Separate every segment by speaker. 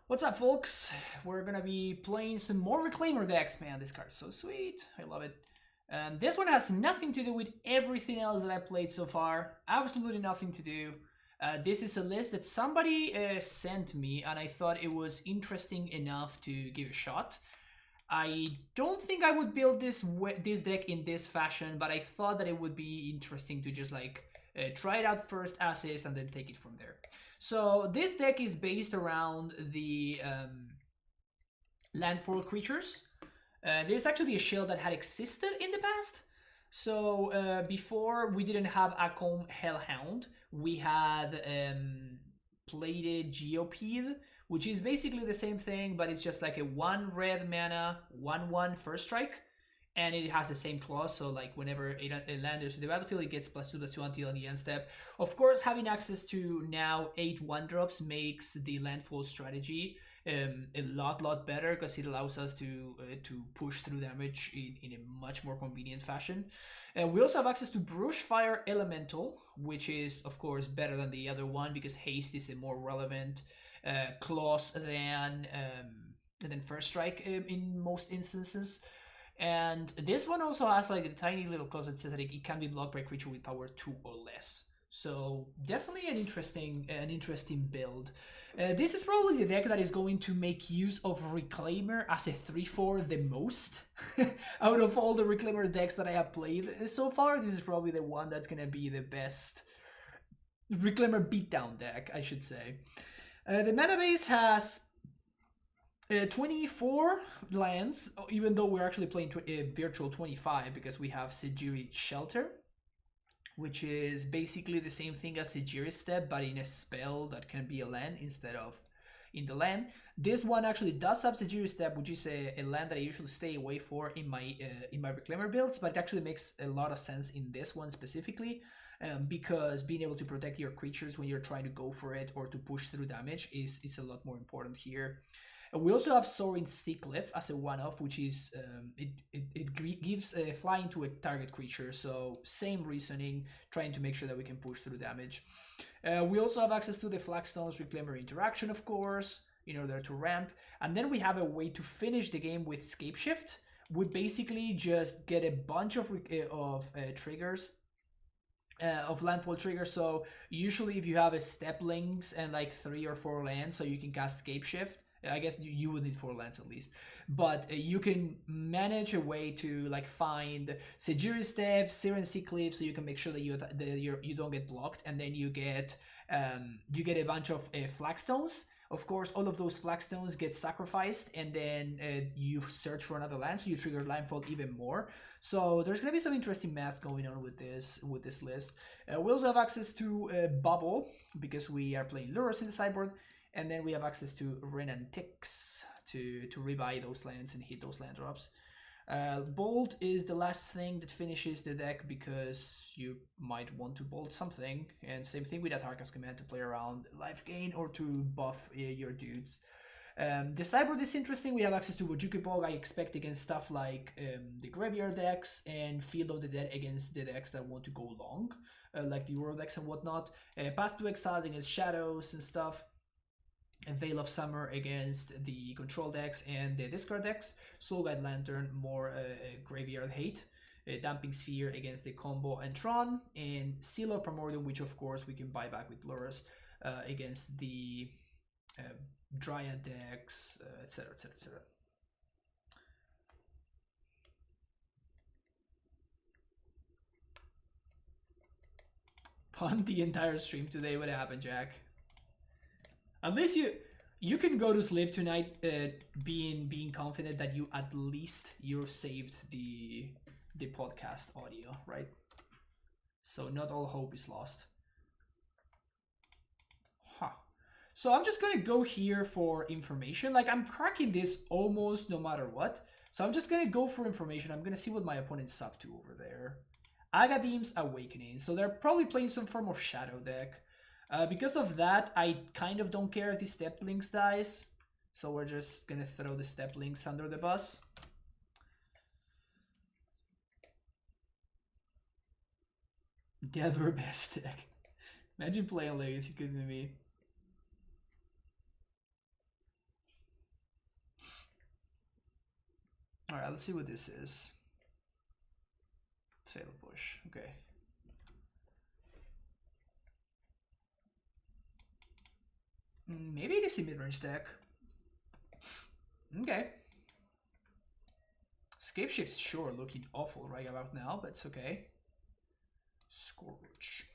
Speaker 1: What's up, folks? We're gonna be playing some more Reclaimer decks. Man, this card's so sweet. I love it. This one has nothing to do with everything else that I played so far. Absolutely nothing to do. This is a list that somebody sent me, and I thought it was interesting enough to give a shot. I don't think I would build this deck in this fashion, but I thought that it would be interesting to just like try it out first as is and then take it from there. So this deck is based around the landfall creatures. This is actually a shield that had existed in the past. So before we didn't have Akom Hellhound, we had Plated Geopede, which is basically the same thing, but it's just like a 1 red mana, 1/1 first strike, and it has the same clause. So like whenever it lands to the battlefield, it gets +2/+2 until the end step. Of course, having access to now 8 1-drops makes the landfall strategy a lot better, because it allows us to push through damage in a much more convenient fashion. We also have access to Brushfire Elemental, which is of course better than the other one because haste is a more relevant clause than first strike in most instances. And this one also has like a tiny little clause that says that it can be blocked by a creature with power 2 or less. So definitely an interesting build. This is probably the deck that is going to make use of Reclaimer as a 3/4 the most. Out of all the Reclaimer decks that I have played so far, this is probably the one that's going to be the best Reclaimer beatdown deck, I should say. The mana base has 24 lands, even though we're actually playing virtual 25 because we have Sigiri Shelter, which is basically the same thing as Sigiri Step, but in a spell that can be a land instead of in the land. This one actually does have Sigiri Step, which is a land that I usually stay away for in my Reclaimer builds, but it actually makes a lot of sense in this one specifically. Because being able to protect your creatures when you're trying to go for it or to push through damage is a lot more important here. We also have Soaring Seacliff as a one-off, which is it gives a flying to a target creature, so same reasoning, trying to make sure that we can push through damage. We also have access to the Flagstone's Reclaimer interaction, of course, in order to ramp, and then we have a way to finish the game with Scapeshift. We basically just get a bunch of triggers. Of landfall triggers. So usually if you have a Steplings and like 3 or 4 lands, so you can cast Scapeshift. I guess you would need 4 lands at least, but you can manage a way to like find Sigiri Step, Siren Seacliff, so you can make sure that you don't get blocked, and then you get a bunch of Flagstones. Of course, all of those Flagstones get sacrificed, and then you search for another land, so you trigger Landfall even more. So there's gonna be some interesting math going on with this list. We also have access to Bubble because we are playing Lurus in the sideboard, and then we have access to Renan Tix to rebuy those lands and hit those land drops. Bolt is the last thing that finishes the deck because you might want to bolt something, and same thing with Atarka's Command to play around life gain or to buff your dudes. The sideboard is interesting. We have access to Wajuki Bog, I expect, against stuff like the Graveyard decks, and Field of the Dead against the decks that want to go long, like the Euro decks and whatnot. Path to Exile against Shadows and stuff. And Veil of Summer against the control decks and the discard decks. Soulguide Lantern, more graveyard hate. Damping Sphere against the combo and Tron. And Seal of Primordium, which of course we can buy back with Lurus against the Dryad decks, etc, etc, etc. Pun the entire stream today. What happened, Jack? At least you can go to sleep tonight being confident that you at least you're saved the podcast audio, right? So not all hope is lost. Huh. So I'm just gonna go here for information. Like, I'm cracking this almost no matter what. So I'm just gonna go for information. I'm gonna see what my opponent's up to over there. Agadeem's Awakening. So they're probably playing some form of shadow deck. Because of that, I kind of don't care if the Steplings dies. So we're just gonna throw the Steplings under the bus. Gather best deck. Imagine playing Legacy, couldn't be me. Alright, let's see what this is. Fatal push, okay. Maybe it is a mid-range deck. Okay. Scapeshift's sure looking awful right about now, but it's okay. Scourge.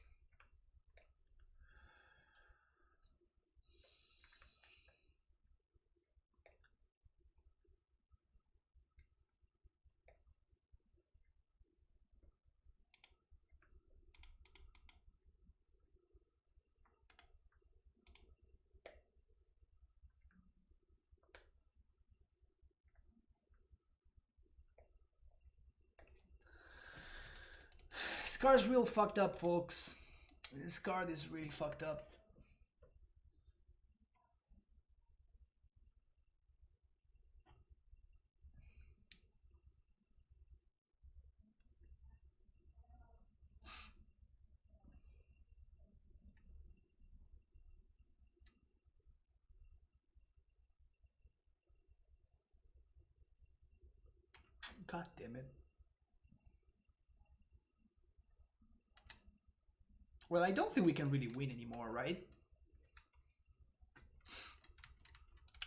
Speaker 1: This card's real fucked up, folks. This card is really fucked up. God damn it. Well, I don't think we can really win anymore, right?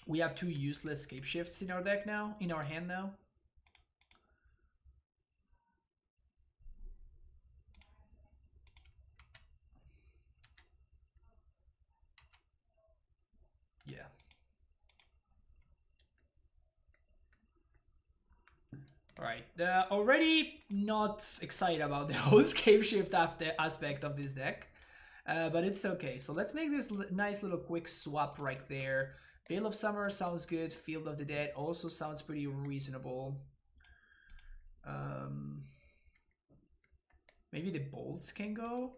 Speaker 1: We have 2 useless Scapeshifts in our deck now, in our hand now. Yeah. Alright, already not excited about the whole Scapeshift aspect of this deck. But it's okay. So let's make this nice little quick swap right there. Veil of Summer sounds good. Field of the Dead also sounds pretty reasonable. Maybe the bolts can go.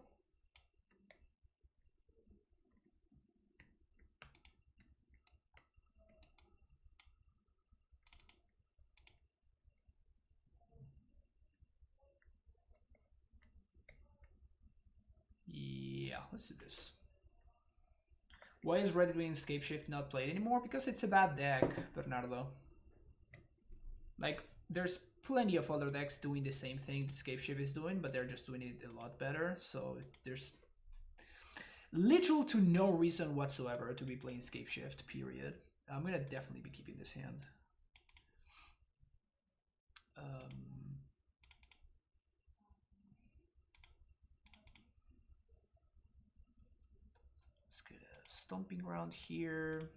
Speaker 1: Yeah, let's do this. Why is Red Green Scapeshift not played anymore? Because it's a bad deck, Bernardo. Like, there's plenty of other decks doing the same thing that Scapeshift is doing, but they're just doing it a lot better. So there's little to no reason whatsoever to be playing Scapeshift, period. I'm gonna definitely be keeping this hand. Let's get a stomping ground here.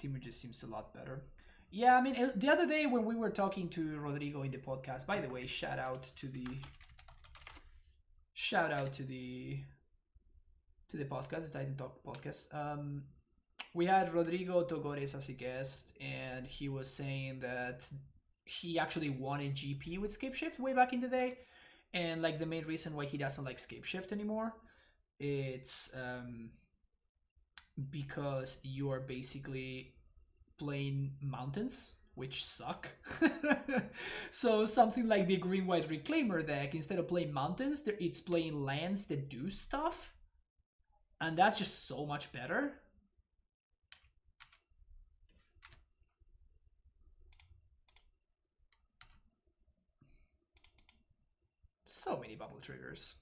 Speaker 1: Teamer just seems a lot better. Yeah, I mean, the other day when we were talking to Rodrigo in the podcast, by the way, shout out to the podcast, the Titan Talk podcast. We had Rodrigo Togores as a guest, and he was saying that he actually wanted GP with Scapeshift way back in the day, and like the main reason why he doesn't like Scapeshift anymore, it's because you are basically playing mountains, which suck. So something like the green-white Reclaimer deck, instead of playing mountains, it's playing lands that do stuff, and that's just so much better. So many bubble triggers.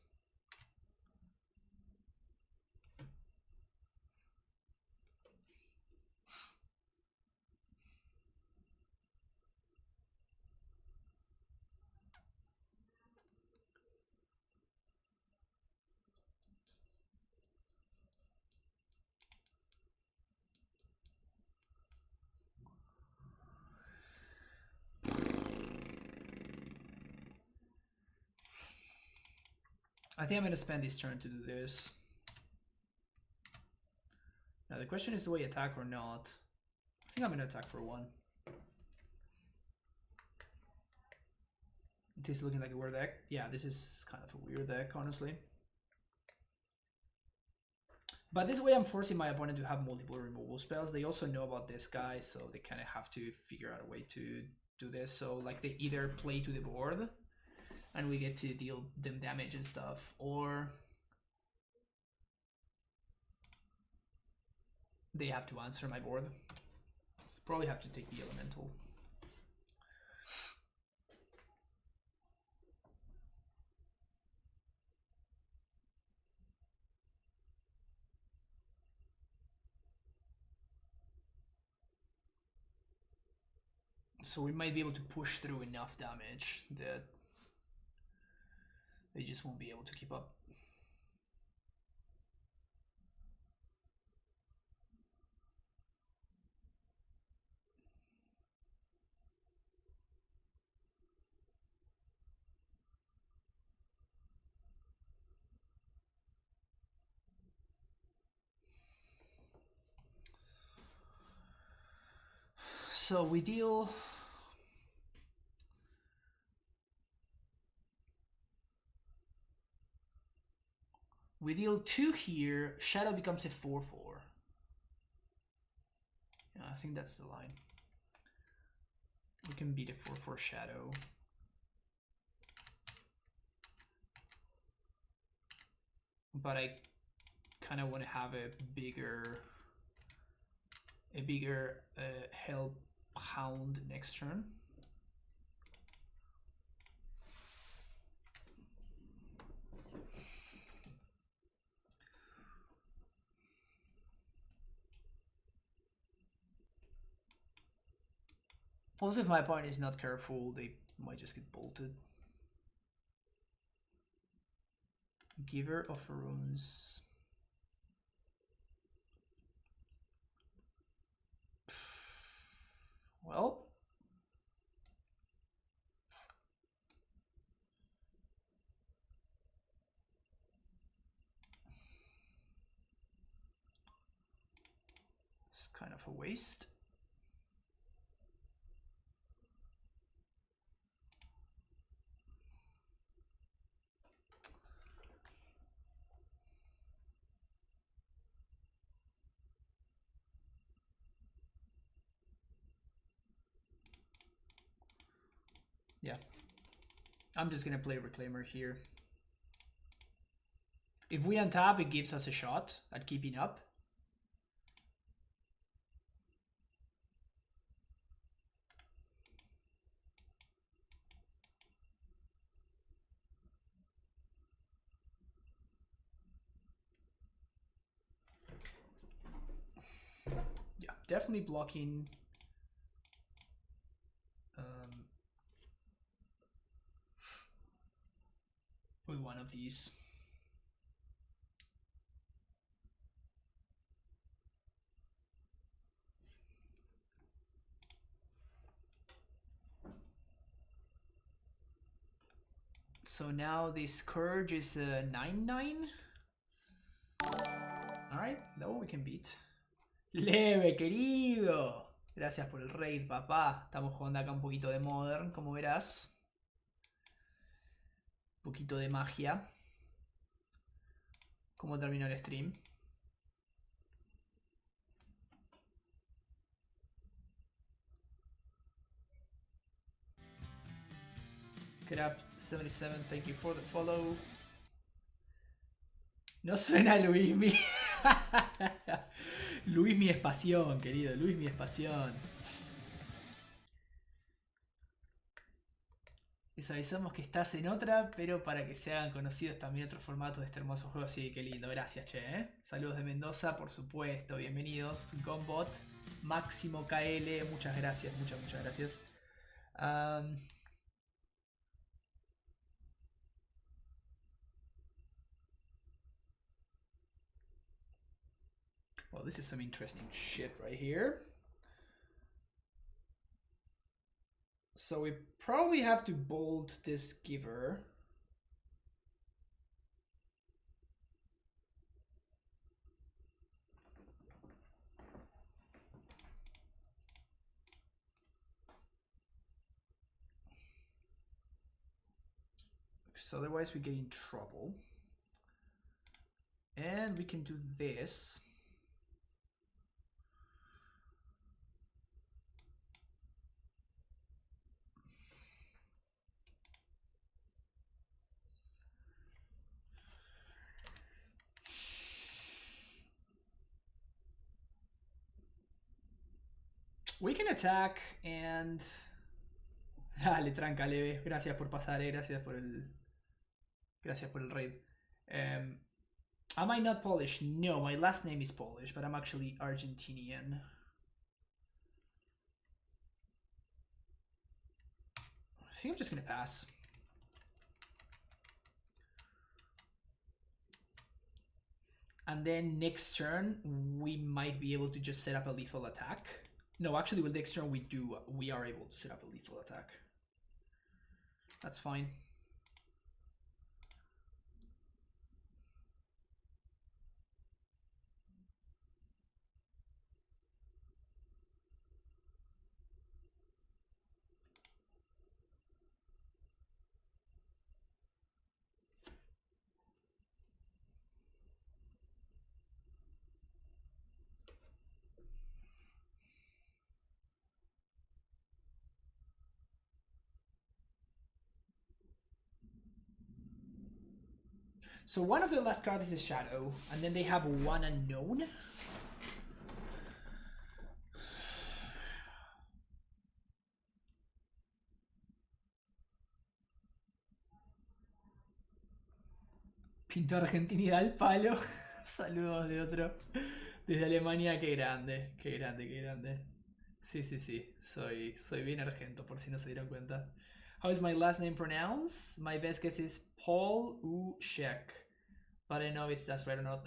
Speaker 1: I think I'm going to spend this turn to do this. Now the question is, do I attack or not? I think I'm going to attack for 1. This is looking like a weird deck. Yeah, this is kind of a weird deck, honestly. But this way I'm forcing my opponent to have multiple removal spells. They also know about this guy, so they kind of have to figure out a way to do this. So like they either play to the board and we get to deal them damage and stuff, or they have to answer my board. So probably have to take the elemental. So we might be able to push through enough damage that they just won't be able to keep up. So we deal... We deal 2 here, Shadow becomes a 4/4. Yeah, I think that's the line. We can beat a 4/4 Shadow. But I kind of want to have a bigger Hell Hound next turn. Also, if my opponent is not careful, they might just get bolted. Giver of Runes. Well, it's kind of a waste. Yeah, I'm just gonna play Reclaimer here. If we untap, it gives us a shot at keeping up. Yeah, definitely blocking. With one of these. So now this Scourge is a 9/9. Alright, that one we can beat. Leve, querido. Gracias por el raid, papá. Estamos jugando acá un poquito de Modern, como verás. Un poquito de magia. ¿Cómo terminó el stream? Crap77, thank you for the follow. No suena Luismi. Luismi es pasión, querido. Luismi es pasión. Les avisamos que estás en otra, pero para que se hagan conocidos también otros formatos de este hermoso juego. Sí, qué lindo. Gracias, che. Saludos de Mendoza, por supuesto. Bienvenidos. Gombot, Máximo KL. Muchas gracias, muchas gracias. Well, this is some interesting shit right here. So we probably have to bolt this Giver. So otherwise we get in trouble. And we can do this. We can attack and... Dale, tranca, leve. Gracias por pasar, gracias por el... Gracias por el raid. Am I not Polish? No, my last name is Polish, but I'm actually Argentinian. I think I'm just gonna pass. And then next turn, we might be able to just set up a lethal attack. No, actually, with next turn, we are able to set up a lethal attack. That's fine. So one of the last cards is a shadow, and then they have one unknown. Pinto Argentinidad al palo. Saludos de otro. Desde Alemania, qué grande, qué grande, qué grande. Sí, sí, sí. Soy bien argento, por si no se dieron cuenta. How is my last name pronounced? My best guess is Paul Ushek. But I don't know if that's right or not.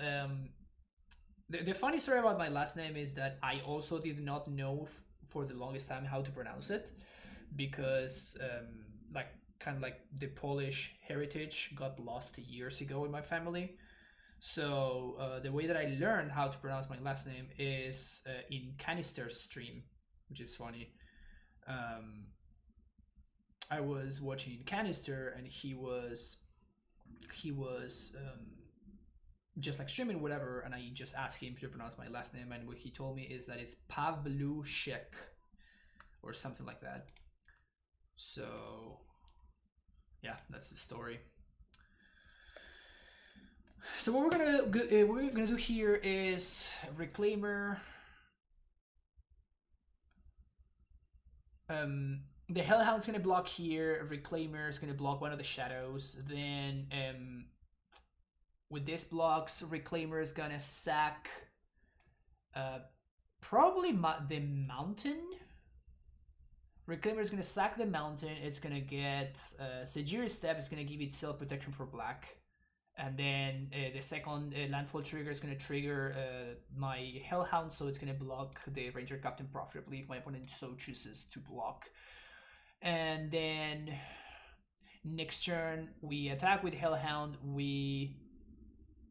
Speaker 1: The funny story about my last name is that I also did not know for the longest time how to pronounce it. Because like kind of like the Polish heritage got lost years ago in my family. So the way that I learned how to pronounce my last name is in Canister's stream, which is funny. I was watching Canister, and he was just like streaming whatever, and I just asked him to pronounce my last name, and what he told me is that it's Pavlushek or something like that. So yeah, that's the story. So what we're gonna do here is Reclaimer. The Hellhound's gonna block here. Reclaimer is gonna block one of the shadows. Then with this blocks, Reclaimer is gonna sack probably the mountain. Reclaimer is gonna sack the mountain. It's gonna get Sejiri's Step is gonna give itself protection for black. And then the second landfall trigger is going to trigger my Hellhound, so it's going to block the Ranger Captain profitably if my opponent so chooses to block. And then next turn, we attack with Hellhound, we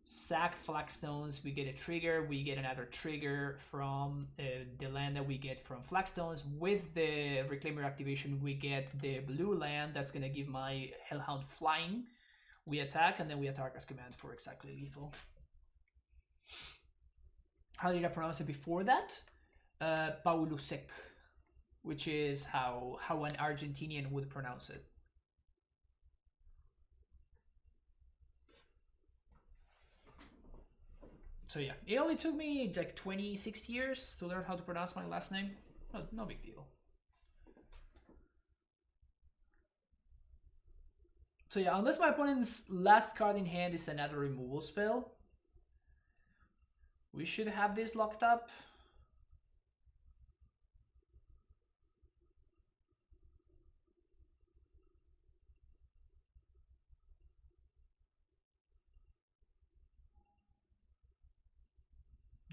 Speaker 1: sack Flagstones, we get a trigger, we get another trigger from the land that we get from Flagstones. With the Reclaimer activation, we get the blue land that's going to give my Hellhound flying. We attack, and then we attack as command for exactly lethal. How did I pronounce it before that? Paulusek, which is how an Argentinian would pronounce it. So yeah, it only took me like 26 years to learn how to pronounce my last name. No big deal. So yeah, unless my opponent's last card in hand is another removal spell, we should have this locked up.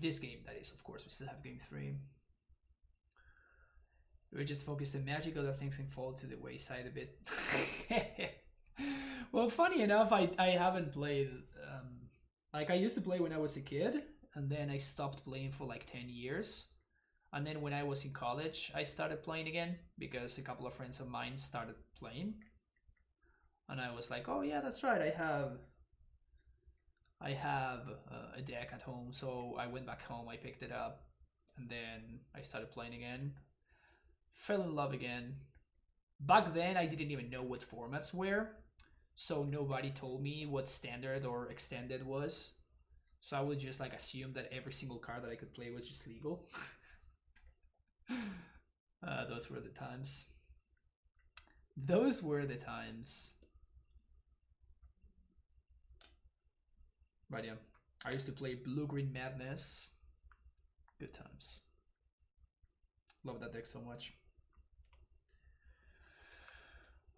Speaker 1: This game, that is, of course, we still have game 3. We're just focused on magic, other things can fall to the wayside a bit. Well, funny enough, I haven't played, like I used to play when I was a kid, and then I stopped playing for like 10 years. And then when I was in college, I started playing again because a couple of friends of mine started playing. And I was like, oh yeah, that's right, I have a deck at home. So I went back home, I picked it up, and then I started playing again. Fell in love again. Back then, I didn't even know what formats were, so nobody told me what standard or extended was. So I would just like assume that every single card that I could play was just legal. Those were the times. Those were the times. But yeah, I used to play Blue-Green Madness. Good times. Love that deck so much.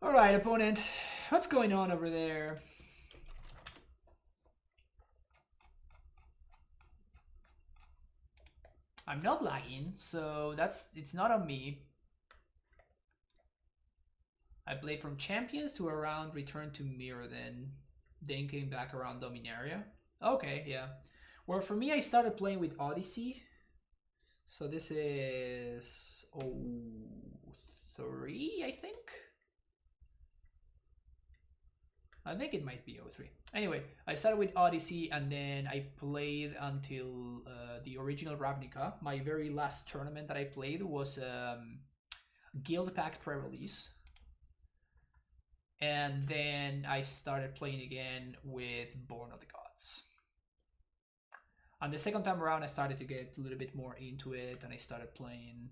Speaker 1: Alright, opponent. What's going on over there? I'm not lagging, so it's not on me. I played from Champions to around Return to Mirror, then came back around Dominaria. Okay, yeah. Well, for me, I started playing with Odyssey. So this is 03, I think. I think it might be 03. Anyway, I started with Odyssey and then I played until the original Ravnica. My very last tournament that I played was Guild Pact pre-release. And then I started playing again with Born of the Gods. And the second time around, I started to get a little bit more into it, and I started playing.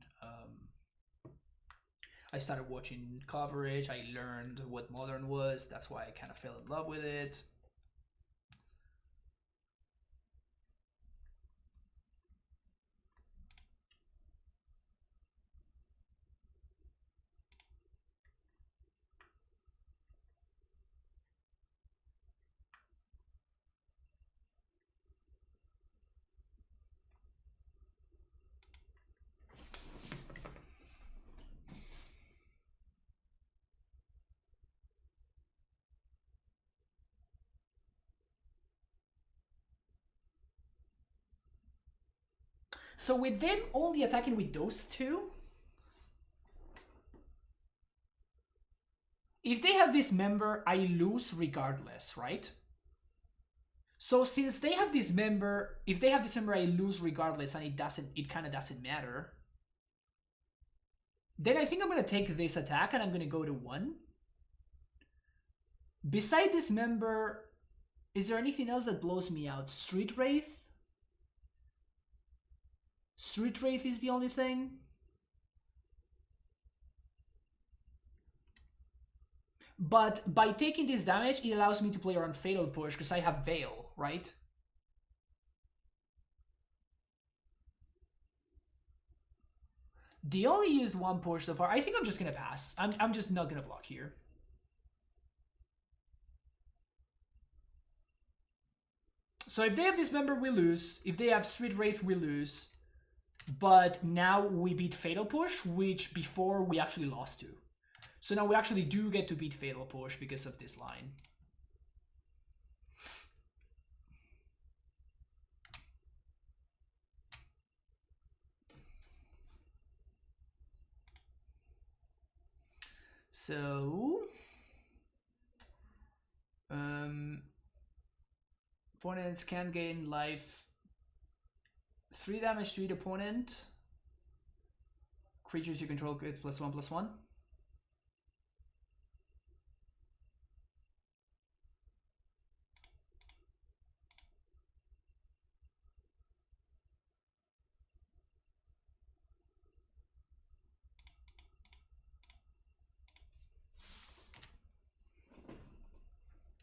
Speaker 1: I started watching coverage. I learned what Modern was. That's why I kind of fell in love with it. So with them only attacking with those two, if they have Dismember, I lose regardless, right? So since they have Dismember, if they have Dismember, I lose regardless, and it kind of doesn't matter. Then I think I'm gonna take this attack and I'm gonna go to 1. Beside Dismember, is there anything else that blows me out? Street Wraith? Street Wraith is the only thing. But by taking this damage, it allows me to play around Fatal Push because I have Vial, right? They only used 1 push so far. I think I'm just gonna pass. I'm just not gonna block here. So if they have Dismember, we lose. If they have Street Wraith, we lose. But now we beat Fatal Push, which before we actually lost to. So now we actually do get to beat Fatal Push because of this line. So... opponents can gain life 3 damage to each opponent. Creatures you control get +1/+1.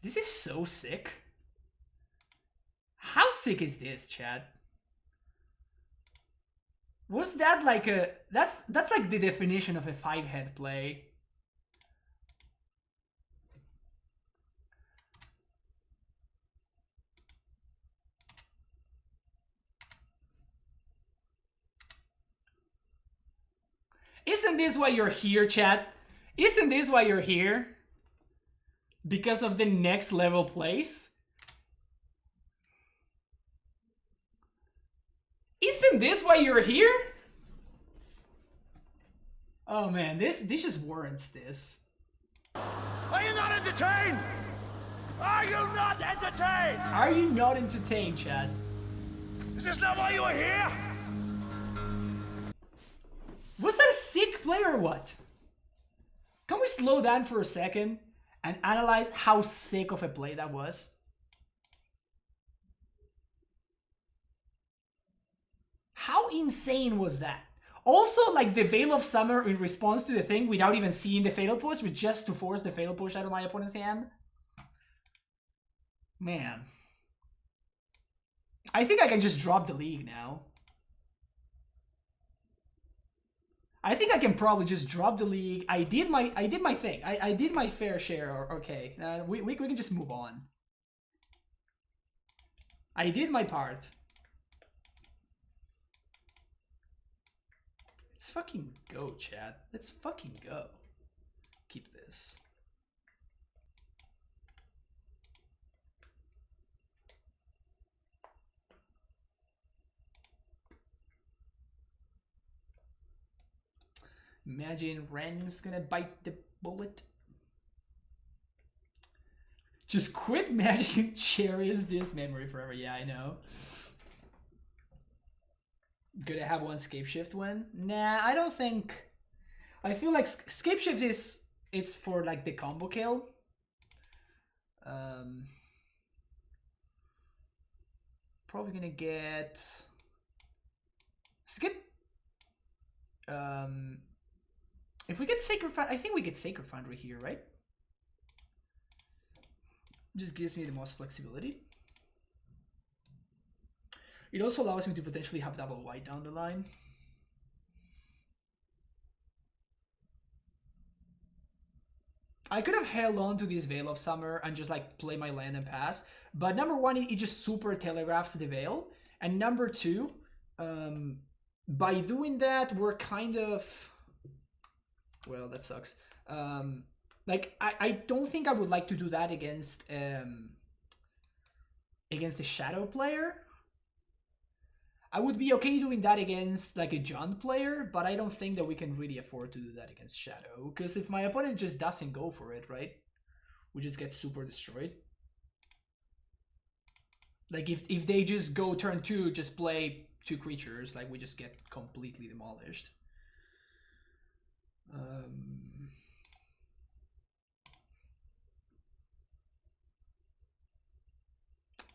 Speaker 1: This is so sick. How sick is this, Chad? Was that like a... That's like the definition of a 5-head play. Isn't this why you're here, Chad? Isn't this why you're here? Because of the next level plays? Isn't this why you're here? Oh man, this just warrants this.
Speaker 2: Are you not entertained? Are you not entertained?
Speaker 1: Are you not entertained, Chad?
Speaker 2: Is this not why you are here?
Speaker 1: Was that a sick play or what? Can we slow down for a second and analyze how sick of a play that was? How insane was that? Also, like the Veil of Summer in response to the thing without even seeing the Fatal Push, but just to force the Fatal Push out of my opponent's hand. Man. I think I can just drop the League now. I think I can probably just drop the League. I did my thing. I did my fair share. Okay, we can just move on. I did my part. Let's fucking go, chat. Let's fucking go. Keep this. Imagine Ren's gonna bite the bullet. Just quit Magic and cherish this memory forever. Yeah, I know. Gonna have one Scapeshift win? Nah, I don't think. I feel like Scapeshift is it's for like the combo kill. Probably gonna get. Let's get. If we get Sacred Foundry, I think we get Sacred Foundry here, right? Just gives me the most flexibility. It also allows me to potentially have double white down the line. I could have held on to this Veil of Summer and just like play my land and pass. But number one, it just super telegraphs the Veil. And number two, by doing that, we're kind of... Well, that sucks. Like, I don't think I would like to do that against the Shadow player. I would be okay doing that against like a Jund player, but I don't think that we can really afford to do that against Shadow. Because if my opponent just doesn't go for it, right? We just get super destroyed. Like if they just go turn 2, just play 2 creatures, like we just get completely demolished.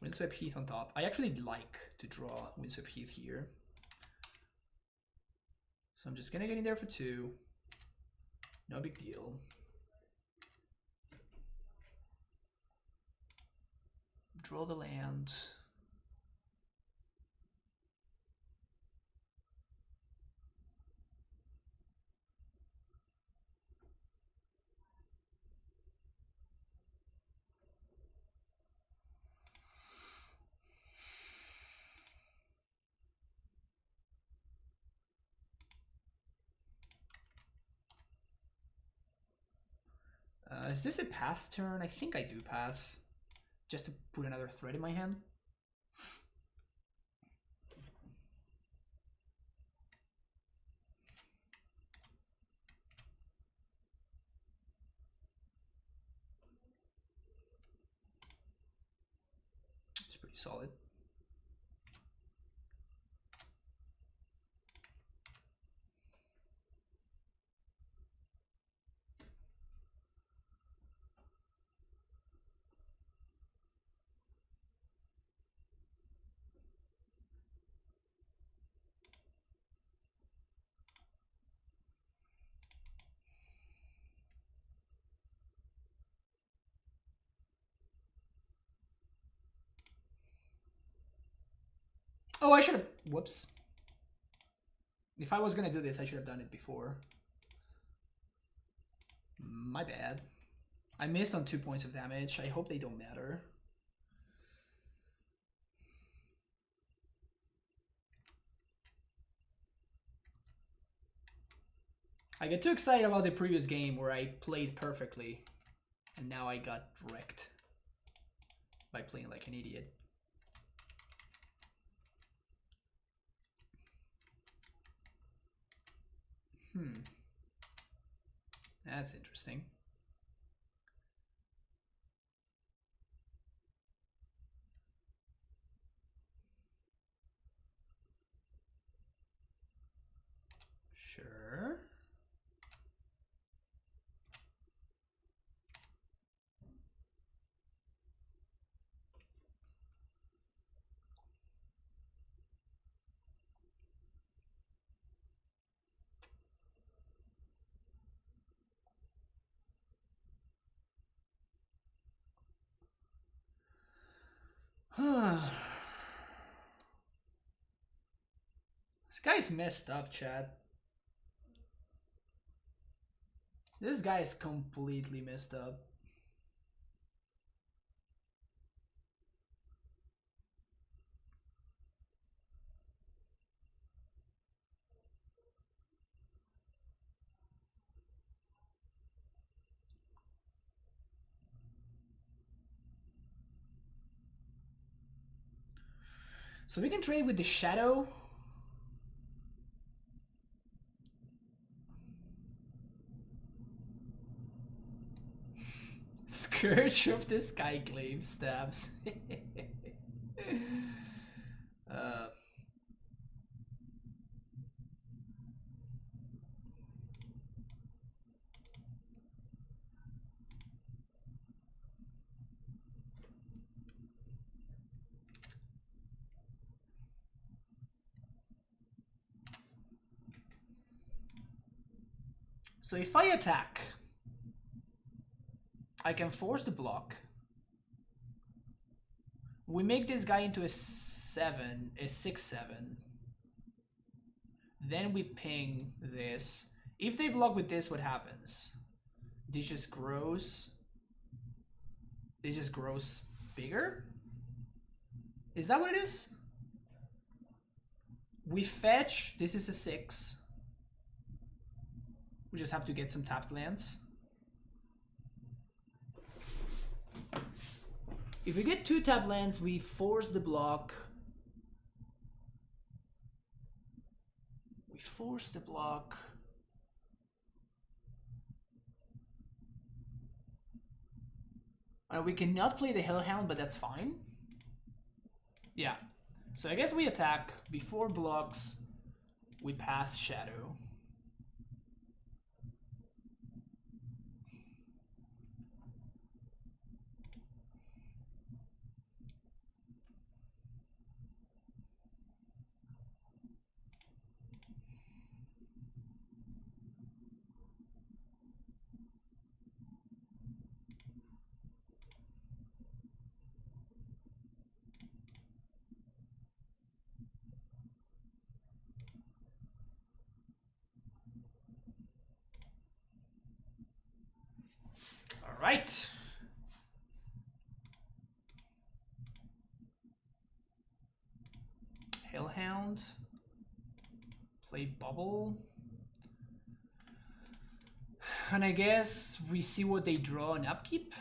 Speaker 1: Windswept Heath on top. I actually like to draw Windswept Heath here. So I'm just gonna get in there for 2. No big deal. Draw the land. Is this a path turn? I think I do path. Just to put another threat in my hand. It's pretty solid. Oh, I should have... Whoops. If I was gonna do this, I should have done it before. My bad. I missed on 2 points of damage. I hope they don't matter. I get too excited about the previous game where I played perfectly. And now I got wrecked by playing like an idiot. That's interesting. Sure. This guy's messed up, Chad. This guy is completely messed up. So we can trade with the Shadow. Scourge of the Skyclave stabs. So if I attack, I can force the block. We make this guy into a 6/7. Then we ping this. If they block with this, what happens? This just grows. This just grows bigger? Is that what it is? We fetch. This is a 6. We just have to get some tapped lands. If we get 2 tapped lands, we force the block. We force the block. We cannot play the Hellhound, but that's fine. Yeah. So I guess we attack. Before blocks, we path Shadow. Right. Hellhound. Play Bubble. And I guess we see what they draw in upkeep.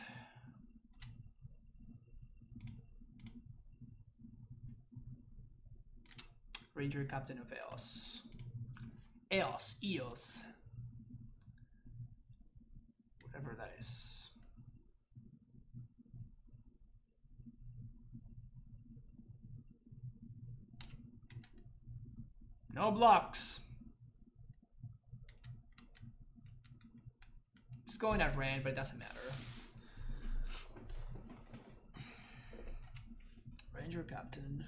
Speaker 1: Ranger Captain of Eos. Eos. Whatever that is. No blocks. It's going at Rand, but it doesn't matter. Ranger Captain.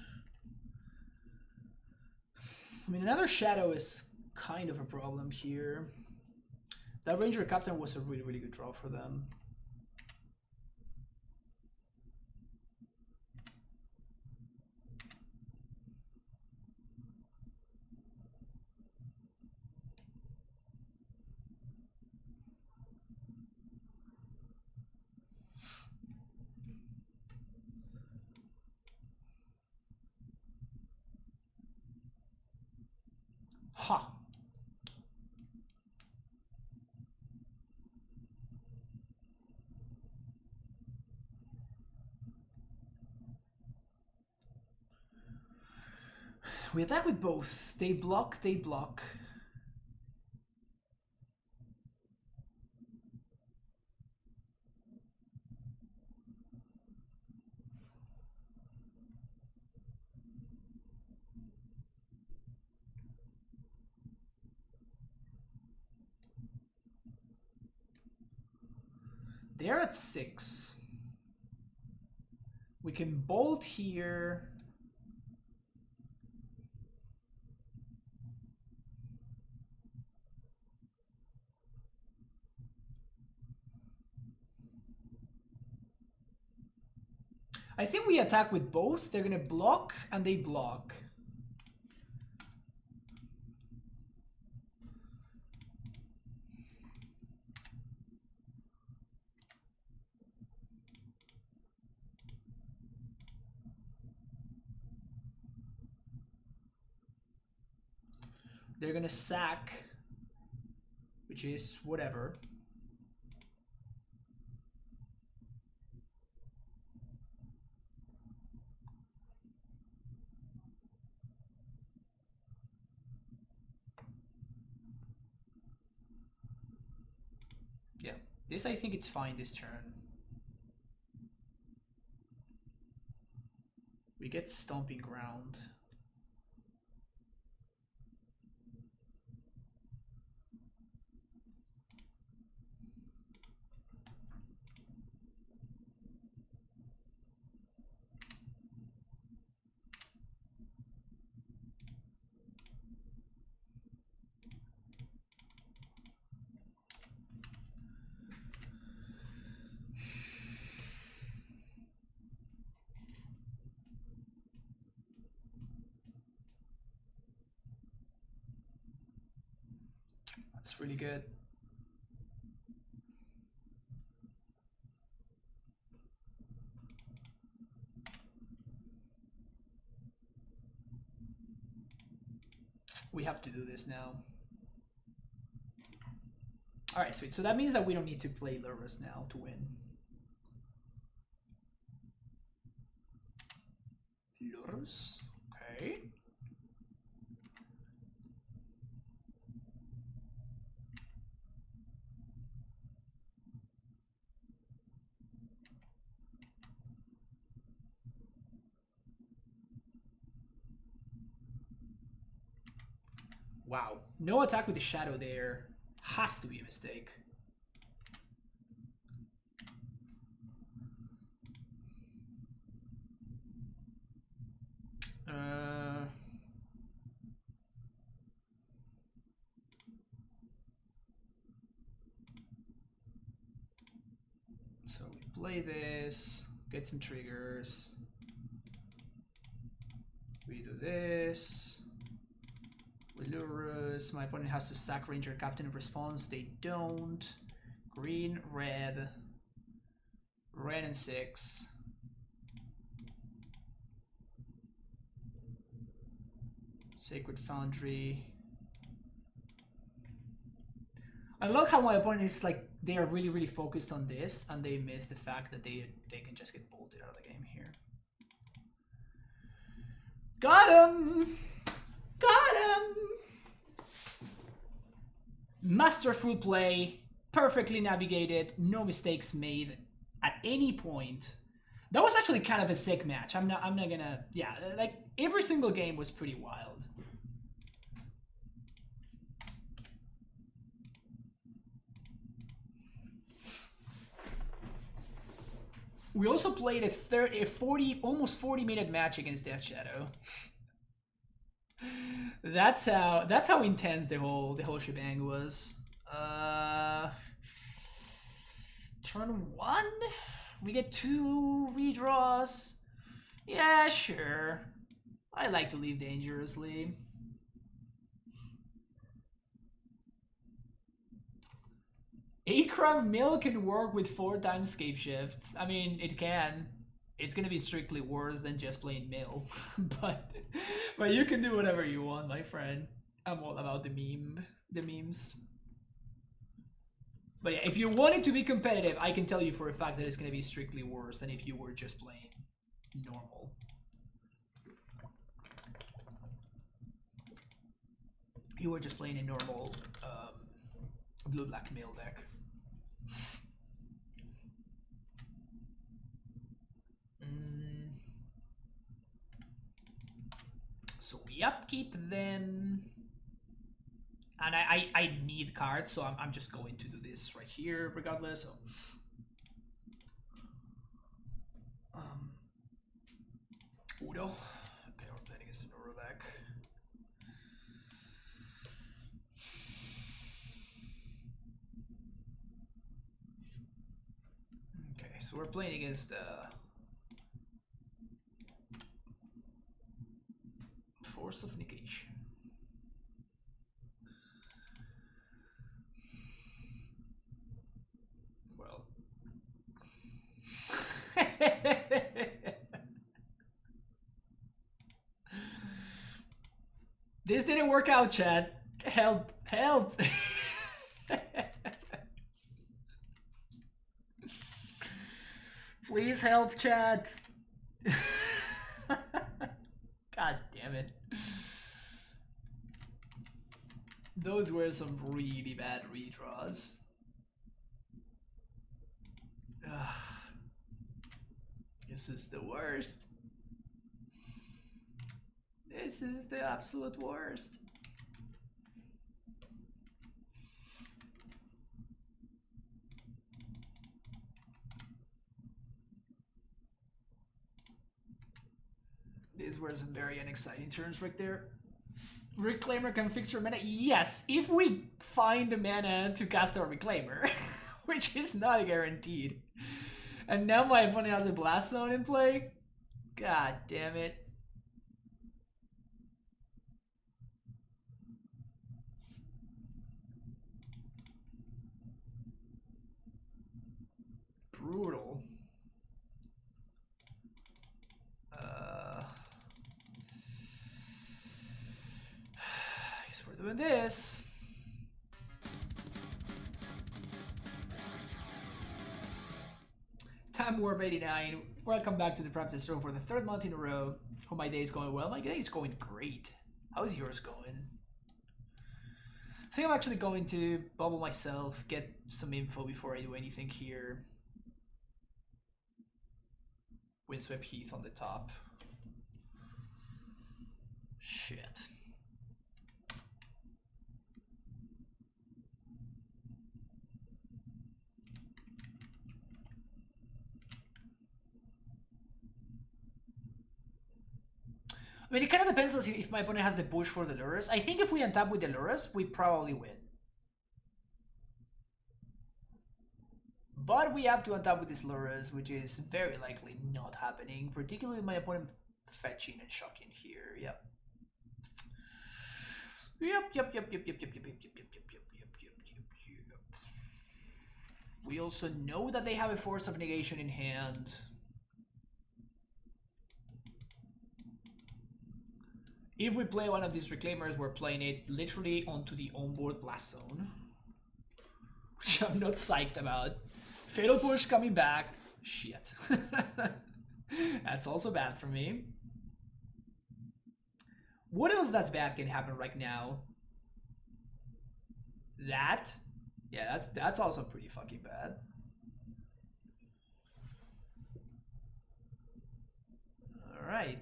Speaker 1: I mean, another Shadow is kind of a problem here. That Ranger Captain was a really, really good draw for them. Ha! We attack with both. They block, they block. They're at 6. We can bolt here. I think we attack with both. They're gonna block and they block. They're gonna sack, which is whatever. Yeah, this I think it's fine this turn. We get Stomping Ground. That's really good. We have to do this now. Alright, sweet. So that means that we don't need to play Lurrus now to win. Lurrus? Okay. Wow. No attack with the shadow there. Has to be a mistake. So we play this, get some triggers. We do this. Lurrus. My opponent has to sack Ranger Captain in response. They don't. Green, red. Red and 6. Sacred Foundry. I love how my opponent is like, they are really focused on this and they miss the fact that they can just get bolted out of the game here. Got him! Got him! Masterful play, perfectly navigated, no mistakes made at any point. That was actually kind of a sick match. I'm not gonna, yeah, like every single game was pretty wild. We also played a almost 40-minute match against Death Shadow. That's how intense the whole shebang was. Turn 1, we get 2 redraws. Yeah, sure. I like to leave dangerously. Akrab Mill can work with 4 times Scapeshift. I mean, it can. It's gonna be strictly worse than just playing Mill, but you can do whatever you want, my friend. I'm all about the memes. But yeah, if you want it to be competitive, I can tell you for a fact that it's gonna be strictly worse than if you were just playing normal. You were just playing a normal blue-black Mill deck. So we upkeep them, and I need cards, so I'm just going to do this right here regardless. So Udo. Okay, we're playing against an Urovec. Okay, so we're playing against Force of Negation. Well. This didn't work out, chat. Help, help. Please help, chat. God damn it. Those were some really bad redraws. Ugh. This is the worst. This is the absolute worst. These were some very unexciting turns right there. Reclaimer can fix your mana. Yes, if we find the mana to cast our Reclaimer, which is not guaranteed. And now my opponent has a Blast Zone in play. God damn it. Brutal. I guess we're doing this. Time Warp 89. Welcome back to the practice room for the third month in a row. Hope my day is going well. My day is going great. How's yours going? I think I'm actually going to bubble myself, get some info before I do anything here. Windswept Heath on the top. Shit. I mean, it kind of depends on if my opponent has the push for the Lurrus. I think if we untap with the Lurrus, we probably win. But we have to untap with this Lurrus, which is very likely not happening, particularly with my opponent fetching and shocking here. Yep. We also know that they have a Force of Negation in hand. If we play one of these Reclaimers, we're playing it literally onto the onboard Blast Zone, which I'm not psyched about. Fatal Push coming back. Shit. That's also bad for me. What else that's bad can happen right now? That? Yeah, that's also pretty fucking bad. Alright.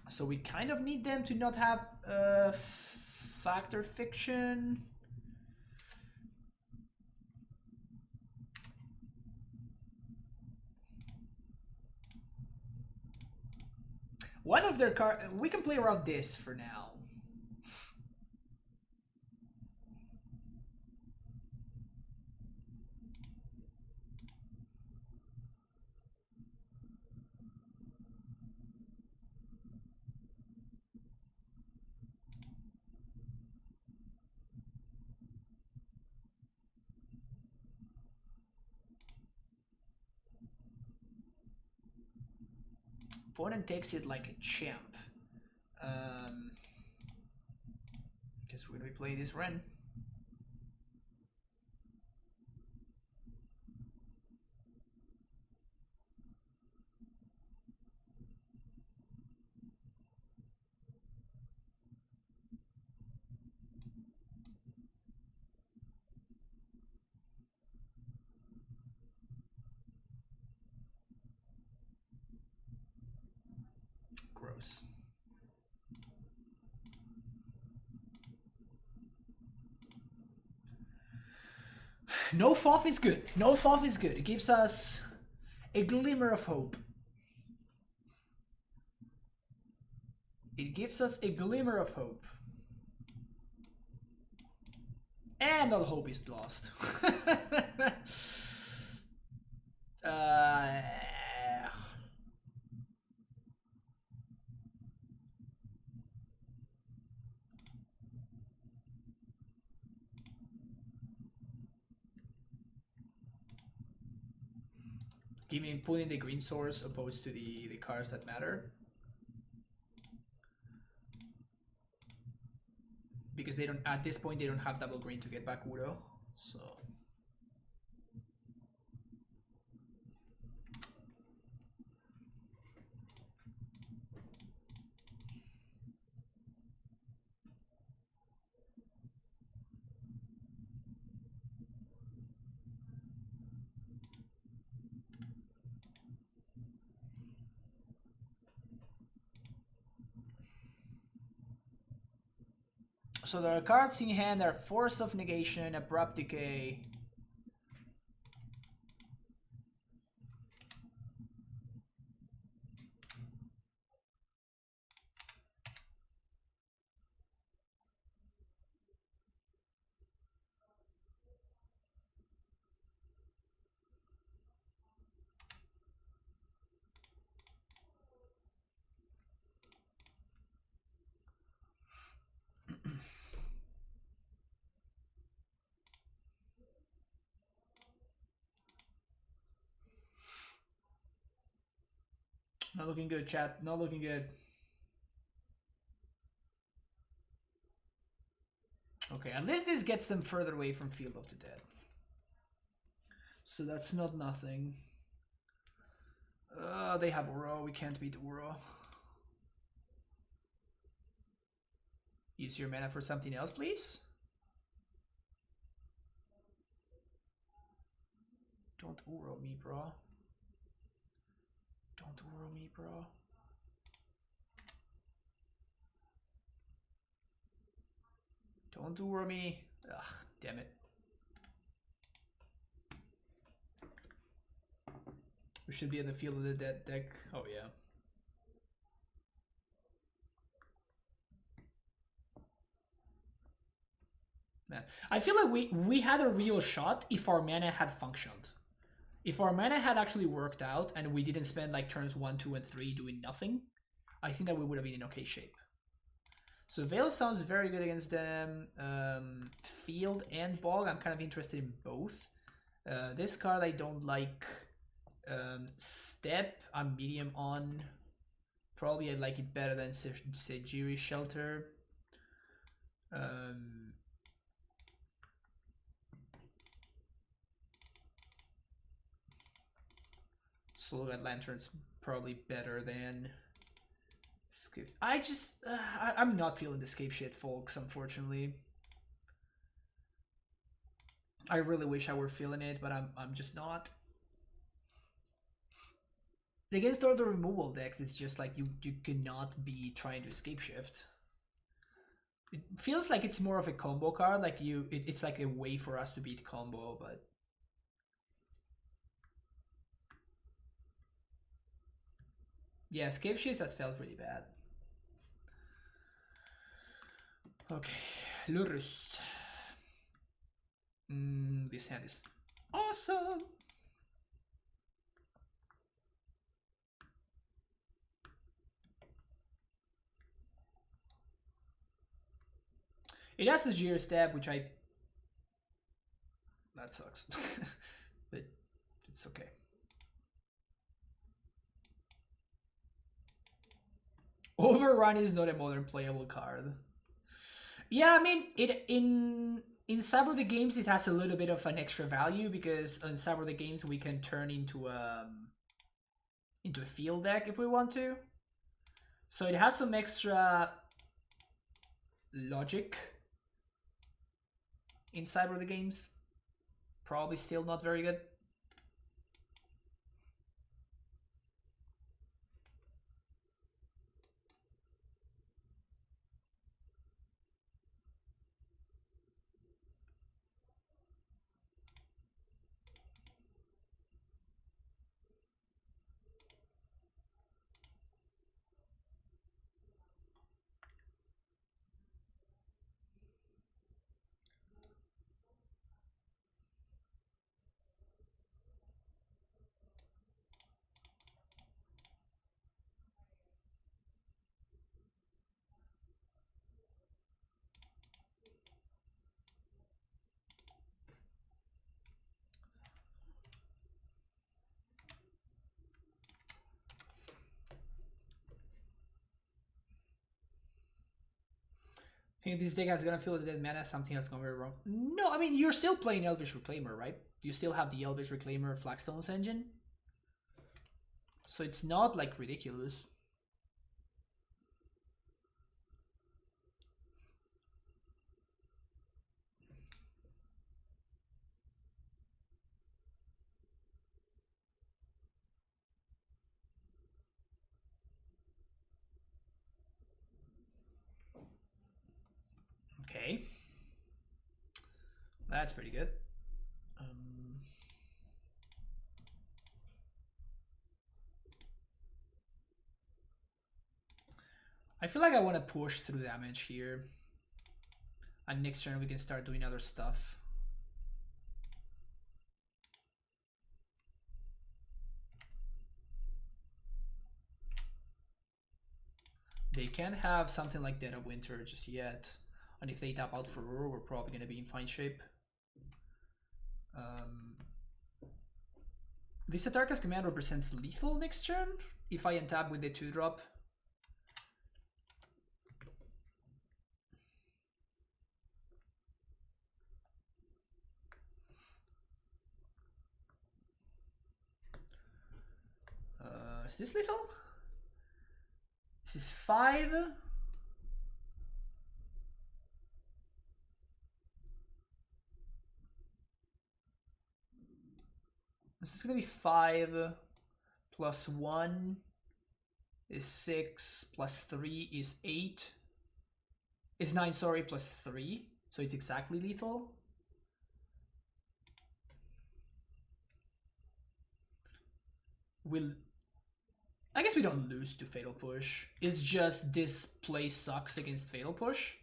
Speaker 1: So we kind of need them to not have Factor Fiction. One of their cards, we can play around this for now. Opponent takes it like a champ. Guess we're gonna be playing this Ren. Gross. No FOF is good. No FOF is good. It gives us a glimmer of hope. It gives us a glimmer of hope. And all hope is lost. putting the green source opposed to the cards that matter. Because they don't, at this point, they don't have double green to get back Uro. So. So there are cards in hand that are Force of Negation, Abrupt Decay. Not looking good, chat. Not looking good. Okay, at least this gets them further away from Field of the Dead. So that's not nothing. They have Uro. We can't beat Uro. Use your mana for something else, please. Don't Uro me, bro. Don't Uro me, bro. Don't Uro me. Ugh, damn it. We should be in the Field of the Dead deck. Oh, yeah. Man, I feel like we had a real shot if our mana had functioned. If our mana had actually worked out and we didn't spend like turns 1, 2, and 3 doing nothing, I think that we would have been in okay shape. So Vial sounds very good against them. Field and Bog, I'm kind of interested in both. This card I don't like. Step, I'm medium on. Probably I like it better than Sejiri Shelter. Sultai Lantern's probably better than Scape. I'm not feeling the Scapeshift, folks, unfortunately. I really wish I were feeling it, but I'm just not. Against all the removal decks, it's just like you cannot be trying to Scapeshift. It feels like it's more of a combo card, like it's like a way for us to beat combo, but yeah, Scapeshift has felt really bad. Okay, Lurus. This hand is awesome. It has a Gear Stab, which that sucks. But it's okay. Overrun is not a modern playable card. Yeah, I mean, in Cyber the Games it has a little bit of an extra value because on Cyber the Games we can turn into a field deck if we want to. So it has some extra logic in Cyber the Games. Probably still not very good. think this deck is gonna feel the dead mana, something has gone very wrong. No, I mean, you're still playing Elvish Reclaimer, right? You still have the Elvish Reclaimer Flagstones engine. So it's not like ridiculous. Okay. That's pretty good. I feel like I want to push through damage here. And next turn we can start doing other stuff. They can't have something like Dead of Winter just yet. And if they tap out for Roar, we're probably going to be in fine shape. This Atarka's command represents lethal next turn. If I untap with the 2-drop. Is this lethal? This is 5. This is gonna be 5 plus 1 is 6 plus 3 is 8. Is 9, sorry, plus 3. So it's exactly lethal. I guess we don't lose to Fatal Push. It's just this play sucks against Fatal Push.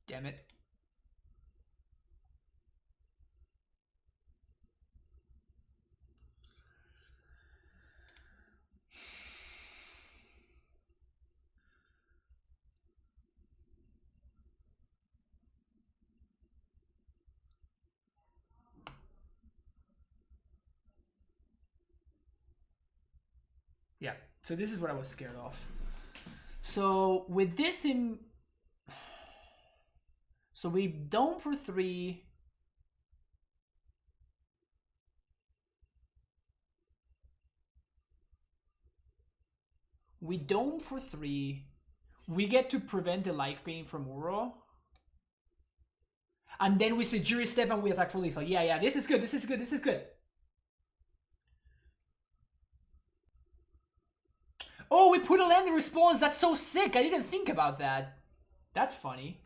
Speaker 1: Damn it. Yeah, so this is what I was scared of. So with this in... So we dome for 3. We dome for 3. We get to prevent the life gain from Uro. And then we Sejiri step and we attack for lethal. Yeah, this is good, this is good, this is good. Oh, we put a land in response. That's so sick. I didn't think about that. That's funny.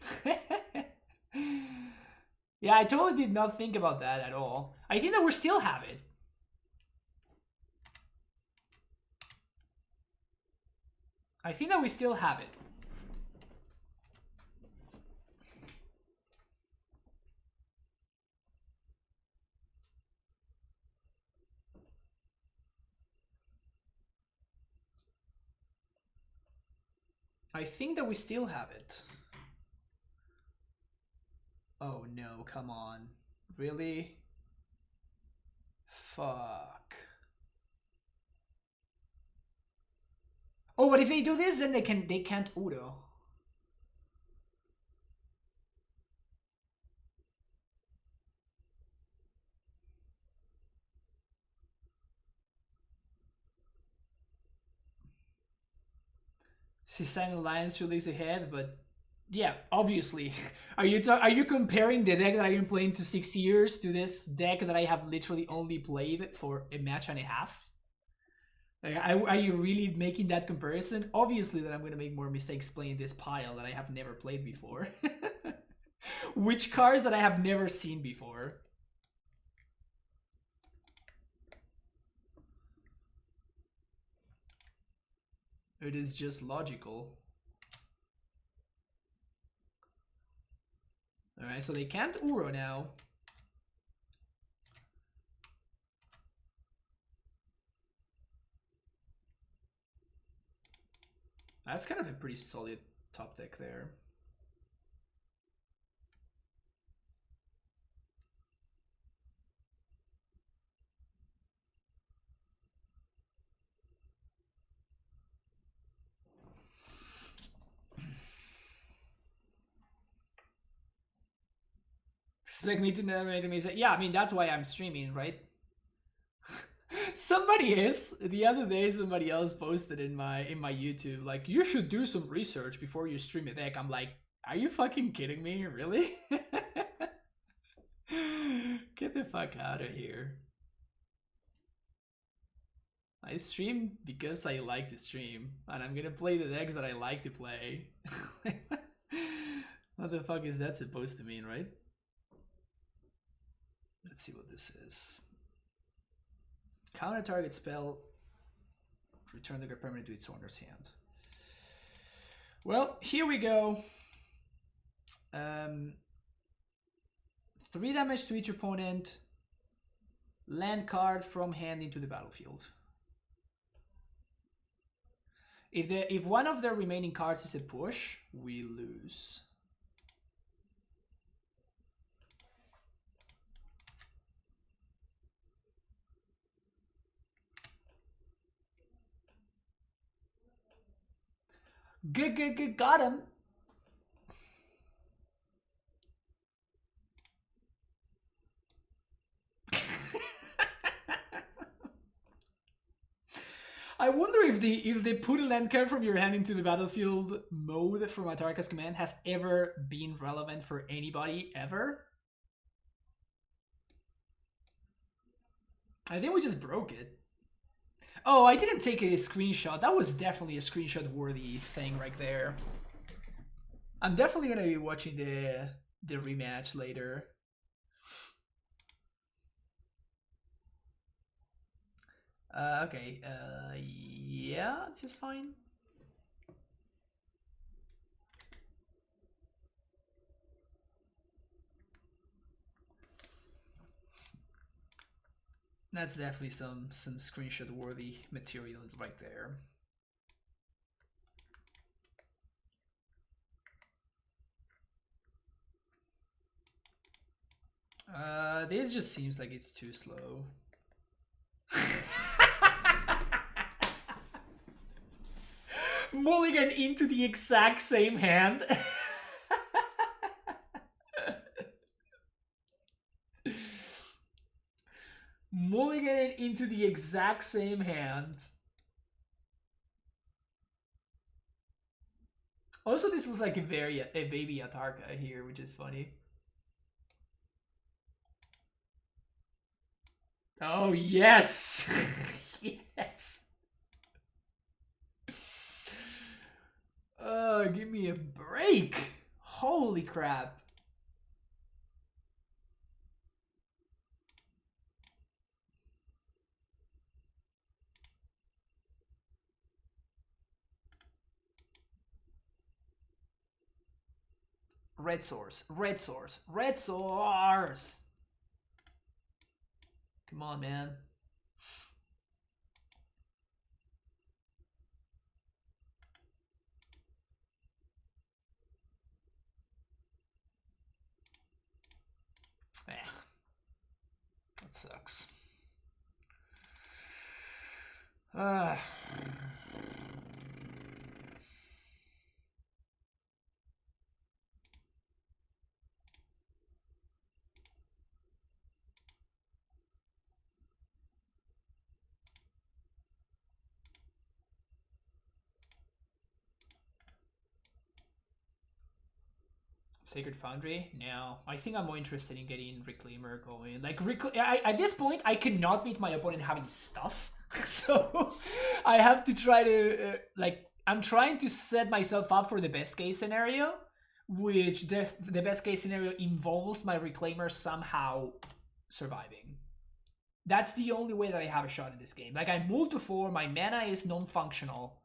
Speaker 1: Yeah, I totally did not think about that at all. I think that we still have it. I think that we still have it. I think that we still have it. Oh no, come on. Really? Fuck. Oh, but if they do this, then they can't Udo. Seaside Alliance release ahead, but yeah, obviously. Are you comparing the deck that I've been playing to 6 years to this deck that I have literally only played for a match and a half? Like, are you really making that comparison? Obviously that I'm going to make more mistakes playing this pile that I have never played before. Which cards that I have never seen before? It is just logical. Alright, so they can't Uro now. That's kind of a pretty solid top deck there. Expect me to narrate me say, yeah, I mean, that's why I'm streaming, right? Somebody is. The other day, somebody else posted in my YouTube, like, you should do some research before you stream a deck. I'm like, are you fucking kidding me? Really? Get the fuck out of here. I stream because I like to stream, and I'm gonna play the decks that I like to play. What the fuck is that supposed to mean, right? Let's see what this is. Counter target spell. Return the permanent to its owner's hand. Well, here we go. 3 damage to each opponent. Land card from hand into the battlefield. If one of the remaining cards is a push, we lose. Got him. I wonder if they put a land card from your hand into the battlefield mode from Atarka's command has ever been relevant for anybody ever. I think we just broke it. Oh, I didn't take a screenshot. That was definitely a screenshot worthy thing right there. I'm definitely gonna be watching the rematch later. Okay, yeah, this is fine. That's definitely some screenshot worthy material right there. This just seems like it's too slow. Mulligan into the exact same hand. Mulligan into the exact same hand. Also, this looks like a baby Atarka here, which is funny. Oh yes, yes. Give me a break. Holy crap. Red source, red source, red source. Come on, man. That sucks. Sacred Foundry? No. I think I'm more interested in getting Reclaimer going. Like, at this point, I cannot beat my opponent having stuff. So, I have to try to, I'm trying to set myself up for the best case scenario, which the best case scenario involves my Reclaimer somehow surviving. That's the only way that I have a shot in this game. Like, I'm ult to 4, my mana is non-functional.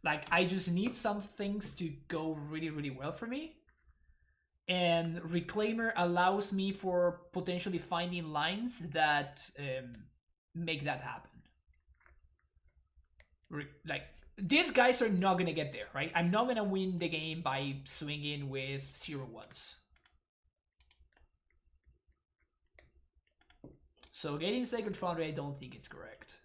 Speaker 1: Like, I just need some things to go really, really well for me. And Reclaimer allows me for potentially finding lines that make that happen. these guys are not gonna get there, right? I'm not gonna win the game by swinging with 0-1s. So getting Sacred Foundry, I don't think it's correct.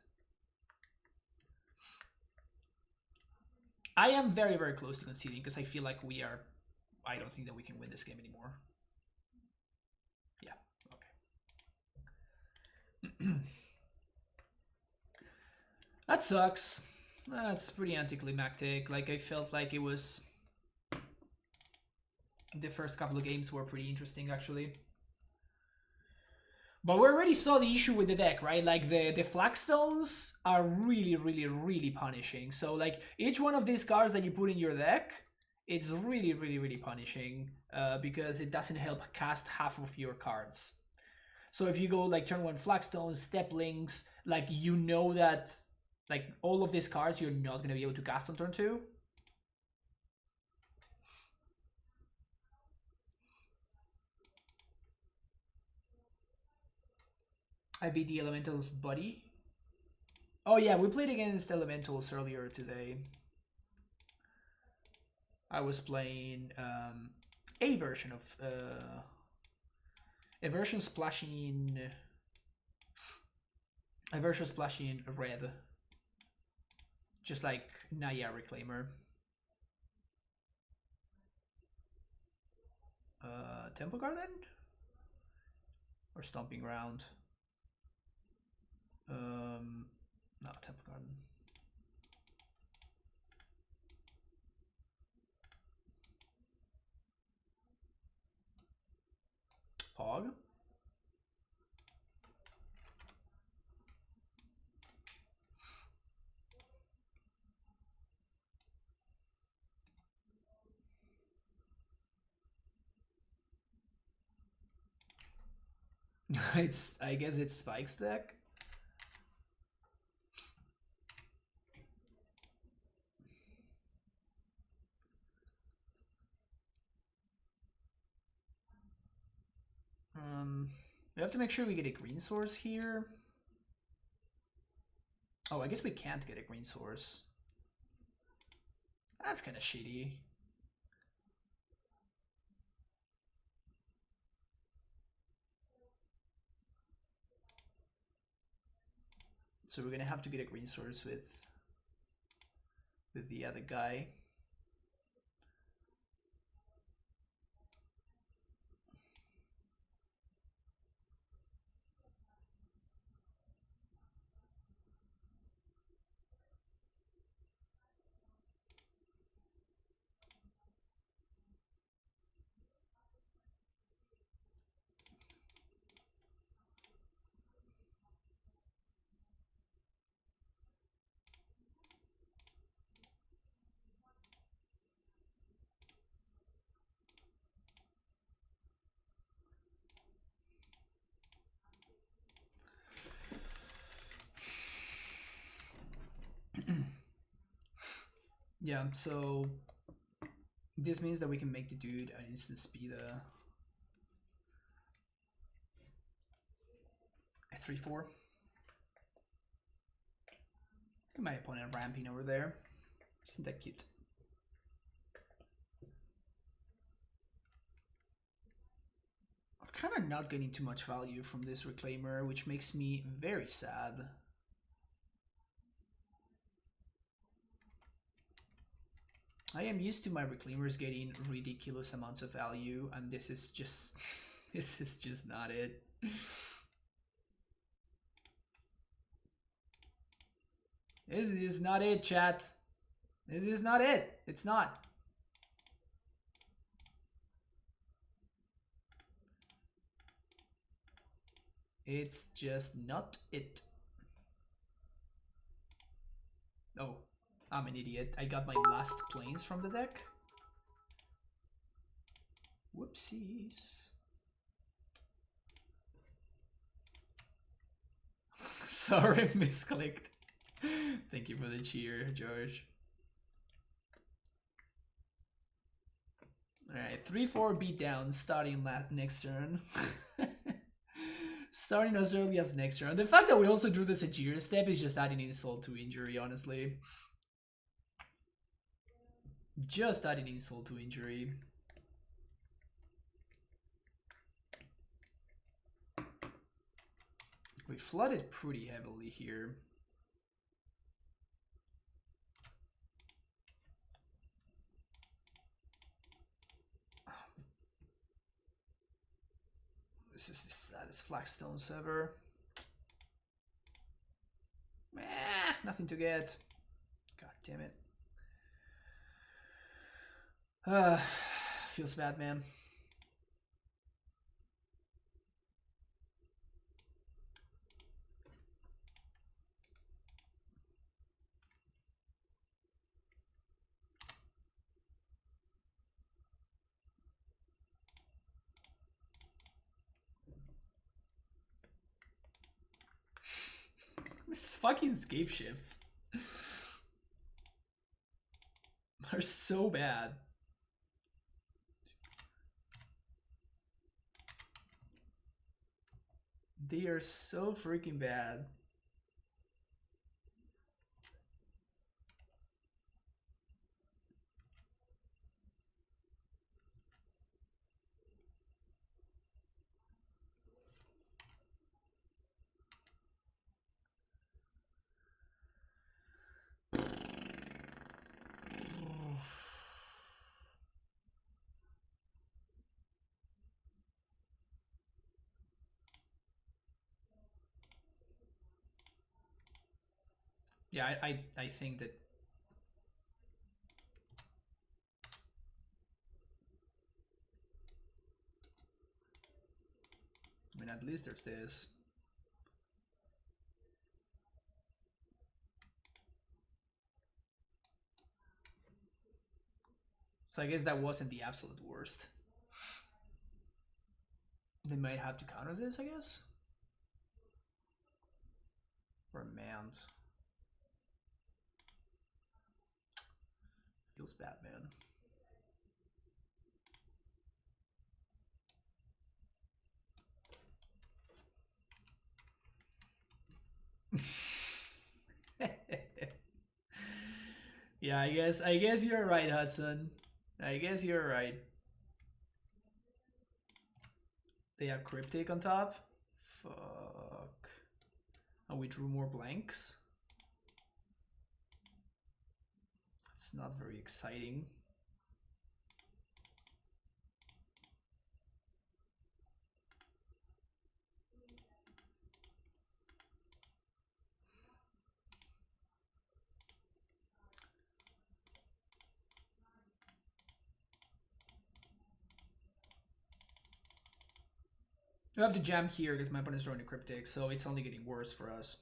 Speaker 1: I am very, very close to conceding because I feel like we are... I don't think that we can win this game anymore. Yeah, okay. That sucks. That's pretty anticlimactic. Like, I felt like it was... The first couple of games were pretty interesting, actually. But we already saw the issue with the deck, right? Like, the Flagstones are really, really, really punishing. So, like, each one of these cards that you put in your deck, it's really, really, really punishing. Because it doesn't help cast half of your cards. So if you go, like, turn 1 Flagstones, Steplings, like, you know that... Like, all of these cards you're not going to be able to cast on turn 2. I beat the Elementals buddy. Oh yeah, we played against Elementals earlier today. I was playing a version of... a version splashing red. Just like Naya Reclaimer. Temple Garden? Or Stomping Ground? No, Temple Garden. Pog? I guess it's Spike's deck. We have to make sure we get a green source here. Oh, I guess we can't get a green source. That's kind of shitty. So we're gonna have to get a green source with the other guy. Yeah, so this means that we can make the dude an instant speed a 3-4. My opponent ramping over there. Isn't that cute? I'm kind of not getting too much value from this Reclaimer, which makes me very sad. I am used to my Reclaimers getting ridiculous amounts of value, and this is just not it. This is not it, chat. This is not it. It's not. It's just not it. Oh, I'm an idiot. I got my last planes from the deck. Whoopsies. Sorry, misclicked. Thank you for the cheer, George. Alright, 3-4 beatdown starting next turn. Starting as early as next turn. The fact that we also drew the Sajir step is just adding insult to injury, honestly. Just adding insult to injury. We flooded pretty heavily here. This is the saddest flagstones ever. Nothing to get. God damn it. Feels bad, man. This fucking Scapeshifts are so bad. They are so freaking bad. Yeah, I think that I mean, at least there's this. So I guess that wasn't the absolute worst. They might have to counter this, I guess. Remand. Feels bad, man. Yeah, I guess you're right, Hudson. I guess you're right. They have Cryptic on top. Fuck. And we drew more blanks. It's not very exciting. We have to jam here because my opponent's drawing a Cryptic, so it's only getting worse for us.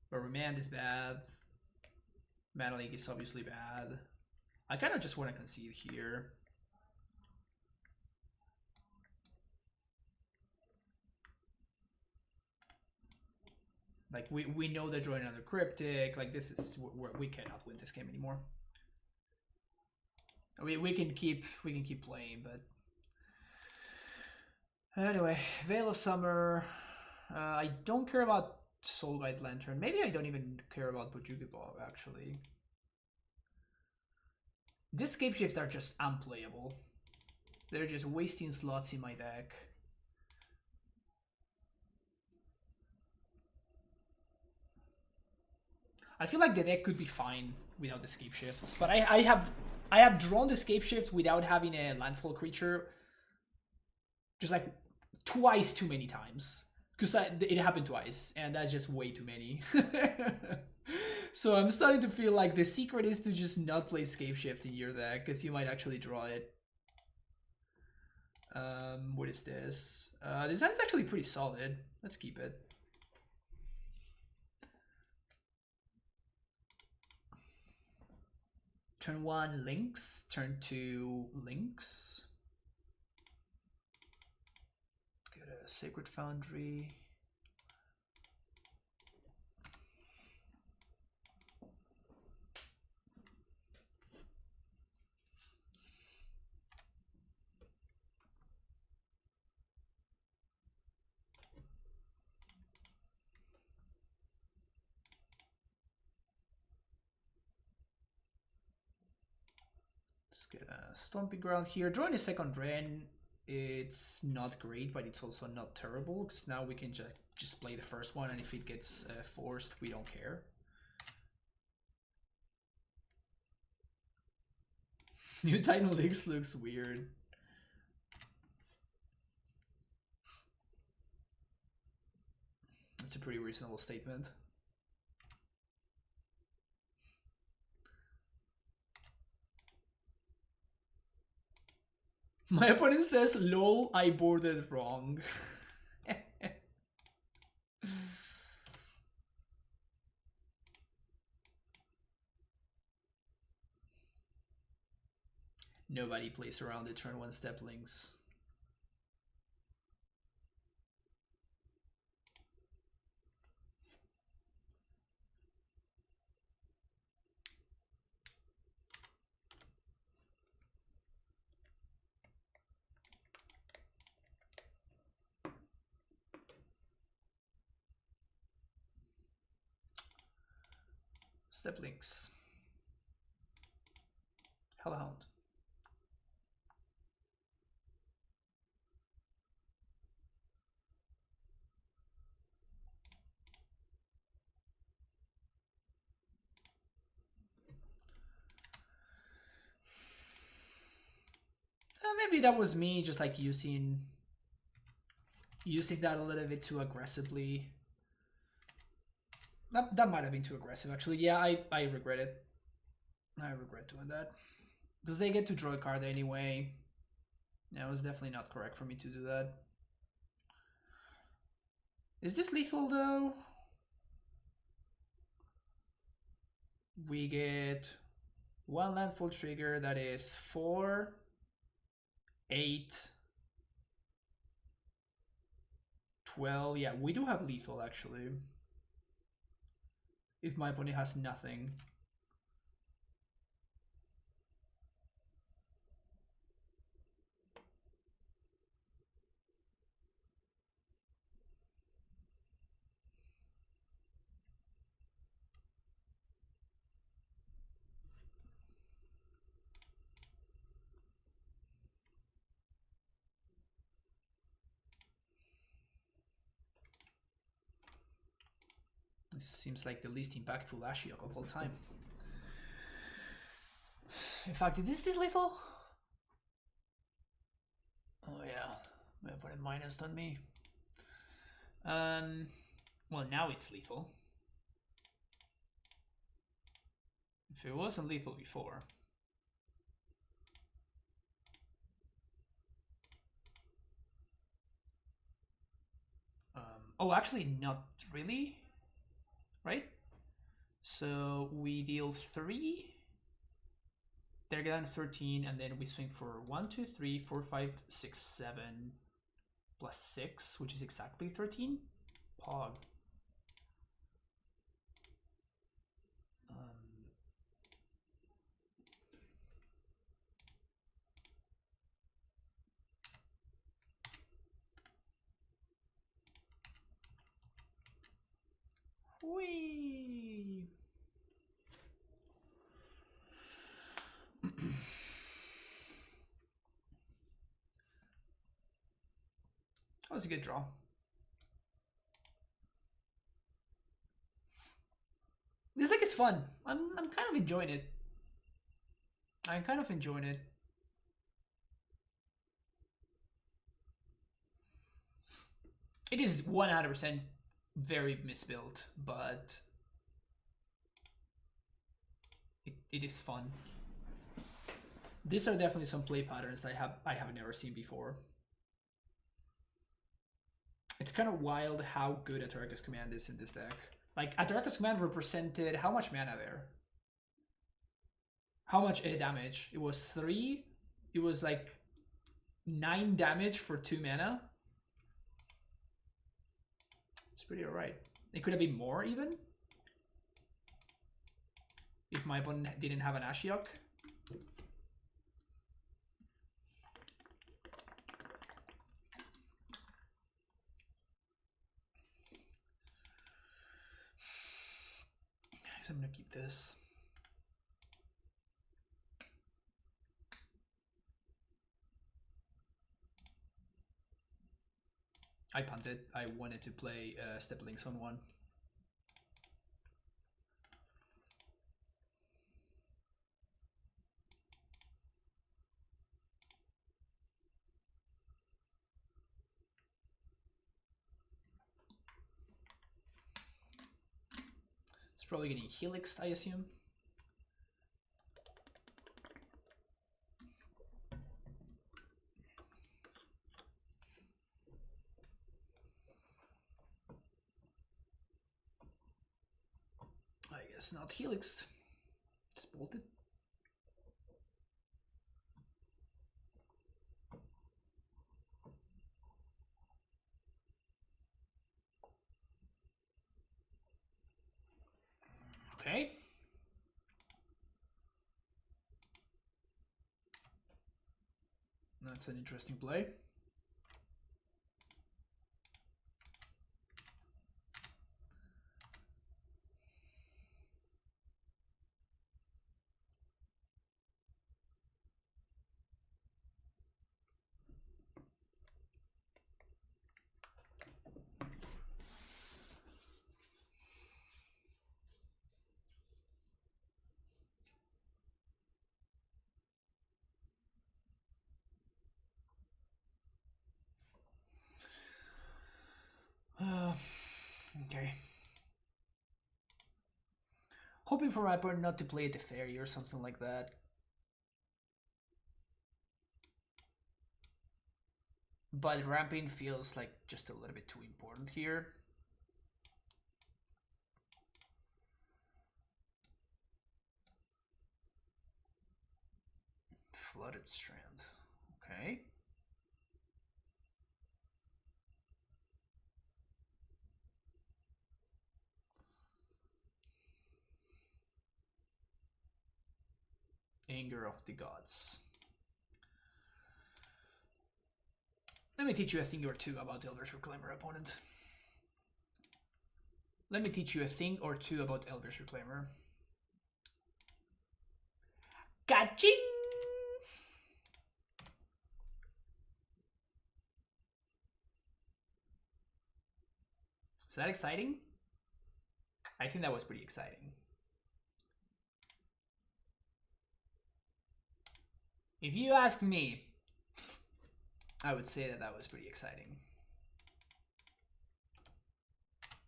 Speaker 1: But Remand is bad. Mana Leak is obviously bad. I kind of just want to concede here. Like, we know they're drawing another Cryptic. Like, this is where we cannot win this game anymore. We can keep playing, but anyway, Veil of Summer. I don't care about Soul Guide Lantern. Maybe I don't even care about Bojuki Bob, actually. These Scapeshifts are just unplayable. They're just wasting slots in my deck. I feel like the deck could be fine without the Scapeshifts, but I have drawn the Scapeshift without having a landfall creature just like twice too many times. Because it happened twice, and that's just way too many. So I'm starting to feel like the secret is to just not play Scapeshift in your deck, because you might actually draw it. What is this? This hand's actually pretty solid. Let's keep it. Turn 1, Lynx. Turn 2, Lynx. Get a Sacred Foundry. get a Stomping Ground here. Drawing a second Ren, it's not great, but it's also not terrible, because now we can just play the first one, and if it gets forced, we don't care. New Titan Leaks looks weird. That's a pretty reasonable statement. My opponent says, lol, I boarded wrong. Nobody plays around the turn 1 steplings. Steplings. Hellhound. Maybe that was me just like using that a little bit too aggressively. That might have been too aggressive, actually. Yeah, I regret it. I regret doing that. Because they get to draw a card anyway. Yeah, it was definitely not correct for me to do that. Is this lethal, though? We get 1 landfall trigger that is 4, 8, 12. Yeah, we do have lethal, actually. If my opponent has nothing. This seems like the least impactful Ashiok of all time. In fact, is this lethal? Oh yeah, my opponent minus on me. Well, now it's lethal. If it wasn't lethal before. Oh, actually, not really. Right? So we deal 3. They're down 13, and then we swing for 1, 2, 3, 4, 5, 6, 7, plus 6, which is exactly 13. Pog. Whee! That was a good draw. This deck is fun. I'm kind of enjoying it. I'm kind of enjoying it. It is 100% very misbuilt, but it is fun. These are definitely some play patterns I have never seen before. It's kind of wild how good Atarakas Command is in this deck. Like, Atarakas Command represented how much mana there? How much damage? It was 3. It was like 9 damage for 2 mana. It's pretty alright. It could have been more even. If my opponent didn't have an Ashiok. I'm gonna keep this. I punted. I wanted to play Steplinks on one. It's probably getting Helixed, I assume. I guess not Helixed. Just bolted. Okay. That's an interesting play. Okay. Hoping for my opponent not to play a Teferi or something like that. But ramping feels like just a little bit too important here. Flooded Strand. Okay. Anger of the Gods. Let me teach you a thing or two about Elvish Reclaimer, opponent. Let me teach you a thing or two about Elvish Reclaimer. Ka-ching! Is that exciting? I think that was pretty exciting. If you ask me, I would say that that was pretty exciting.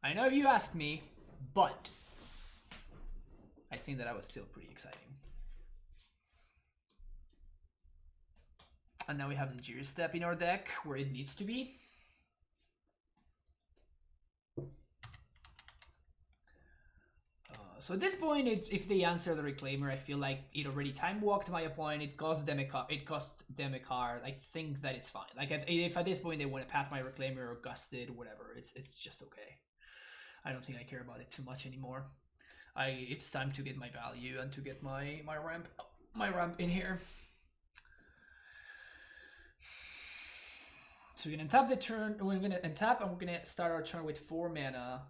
Speaker 1: I know if you asked me, but I think that was still pretty exciting. And now we have the Jiri Step in our deck where it needs to be. So at this point, if they answer the Reclaimer, I feel like it already time walked my opponent. It cost them a card. I think that it's fine. Like if at this point they want to path my Reclaimer or gusted, whatever, it's just okay. I don't think I care about it too much anymore. It's time to get my value and to get my ramp in here. So we're gonna tap the turn. We're gonna untap and we're gonna start our turn with 4 mana.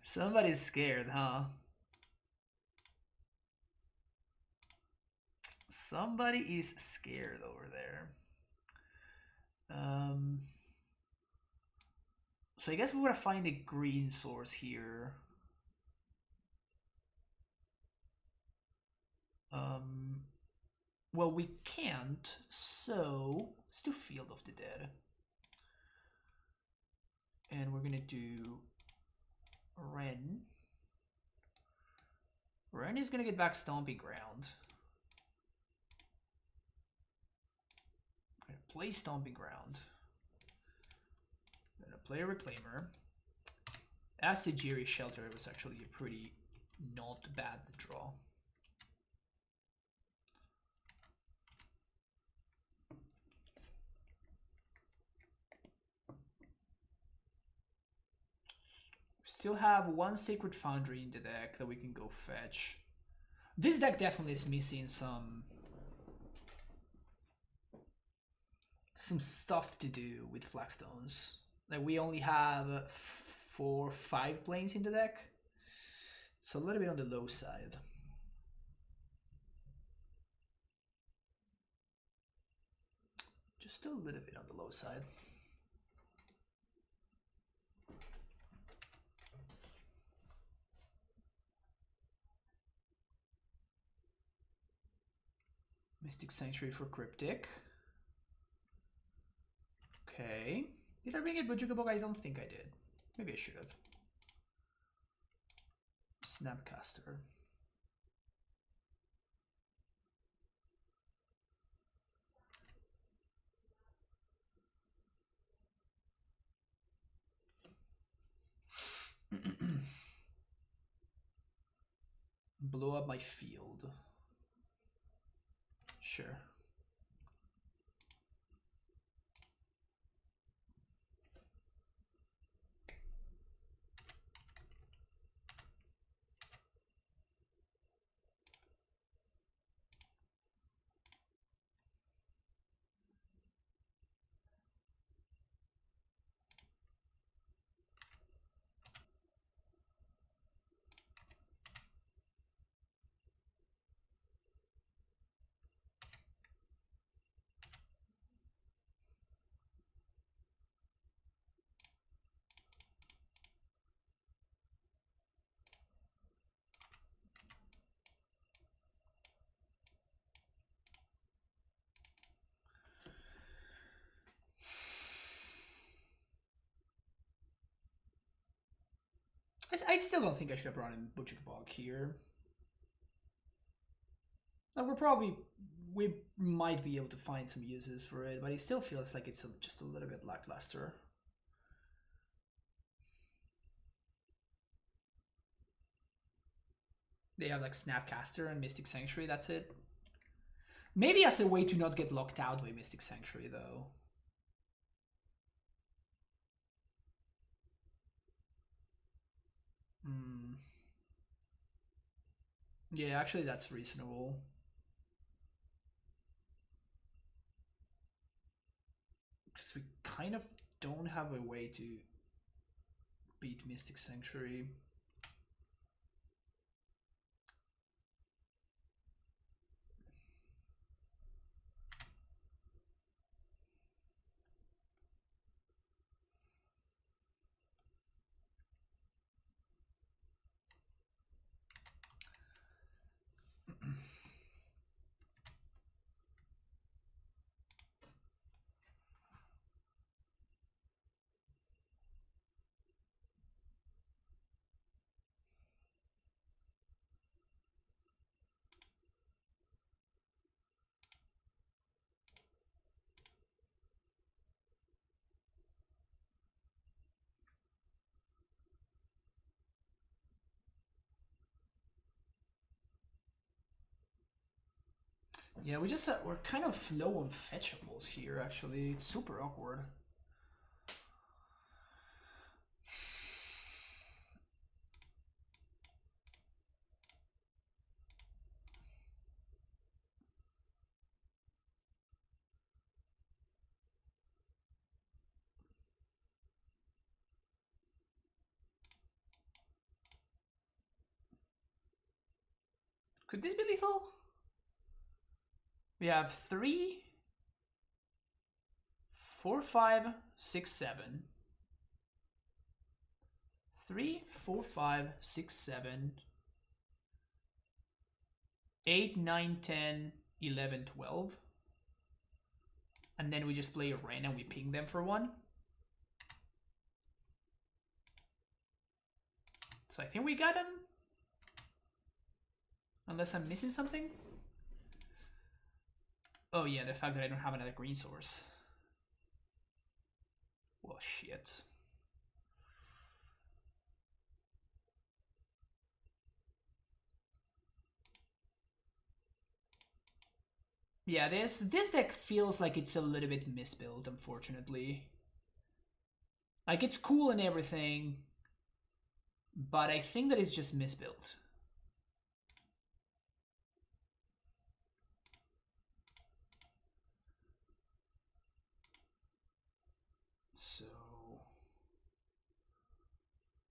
Speaker 1: Somebody's scared, huh? Somebody is scared over there. So I guess we're gonna find a green source here. Well, we can't, so let's do Field of the Dead. And we're gonna do Ren. Ren is gonna get back Stomping Ground. I'm gonna play Stomping Ground. I'm gonna play a Reclaimer. Acid Jiri Shelter was actually a pretty not bad draw. Still have one Sacred Foundry in the deck that we can go fetch. This deck definitely is missing some stuff to do with Flagstones. Like we only have 4 or 5 planes in the deck. It's a little bit on the low side. Still a little bit on the low side. Mystic Sanctuary for Cryptic. Okay. Did I bring it Bujukabog? I don't think I did. Maybe I should have. Snapcaster. Blow up my field. Sure. I still don't think I should have brought in Butcherbog here. We might be able to find some uses for it, but it still feels like it's just a little bit lackluster. They have like Snapcaster and Mystic Sanctuary, that's it. Maybe as a way to not get locked out by Mystic Sanctuary though. Yeah, actually that's reasonable. Because we kind of don't have a way to beat Mystic Sanctuary. Yeah, we're kind of low on fetchables here actually. It's super awkward. Could this be lethal? We have 3, 4, 5, 6, 7. 3, 4, 5, 6, 7. 8, 9, 10, 11, 12. And then we just play a Ren and we ping them for 1. So I think we got him. Unless I'm missing something. Oh yeah, the fact that I don't have another green source. Well, shit. Yeah, this deck feels like it's a little bit misbuilt, unfortunately. Like, it's cool and everything, but I think that it's just misbuilt. So,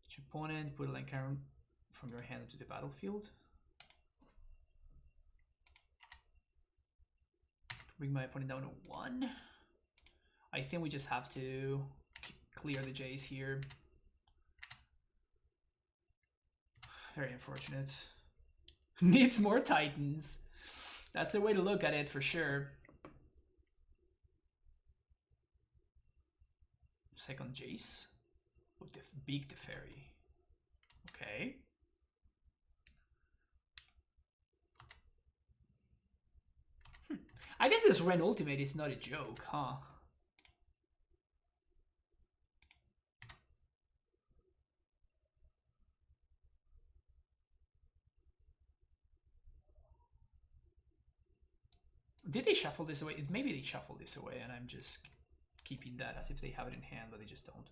Speaker 1: each opponent put a land card from your hand into the battlefield. Bring my opponent down to 1. I think we just have to clear the Jays here. Very unfortunate. Needs more Titans. That's a way to look at it for sure. Second Jace. Oh, big Teferi. Okay. I guess this Ren ultimate is not a joke, huh? Did they shuffle this away? Maybe they shuffled this away and I'm just keeping that as if they have it in hand, but they just don't.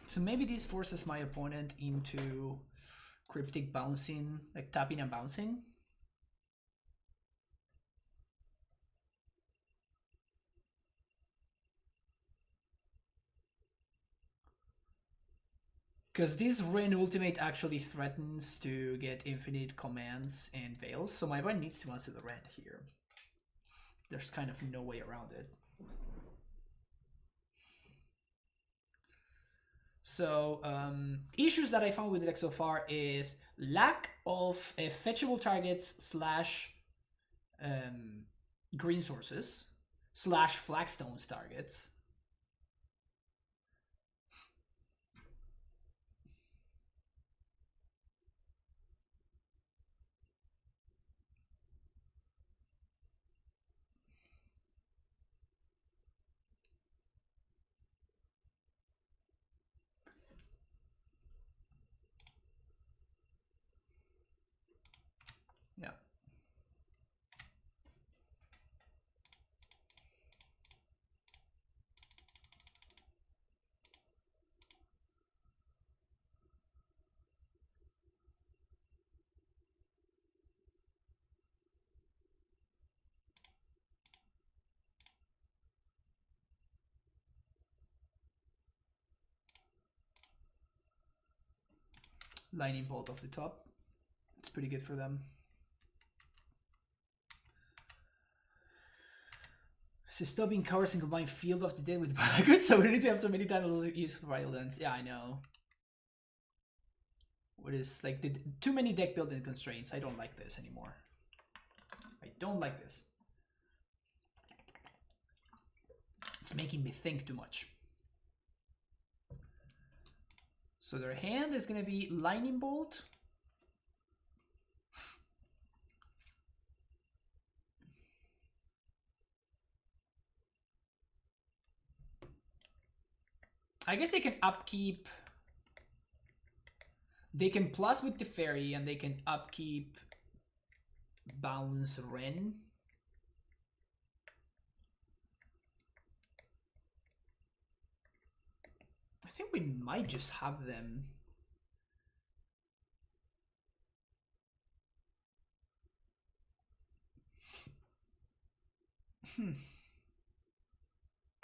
Speaker 1: So maybe this forces my opponent into cryptic bouncing, like tapping and bouncing. Because this Ren ultimate actually threatens to get infinite commands and veils, so my opponent needs to answer the Ren here. There's kind of no way around it. So issues that I found with the deck so far is lack of fetchable targets / green sources / flagstones targets. Yeah. Lightning bolt off the top. It's pretty good for them. So stop being cowards and combine Field of the Dead with Balagut, so we need to have so many times use for violence. Yeah, I know. What is like too many deck building constraints? I don't like this anymore. I don't like this. It's making me think too much. So their hand is gonna be Lightning Bolt. I guess they can upkeep. They can plus with the fairy and they can upkeep bounce Ren. I think we might just have them.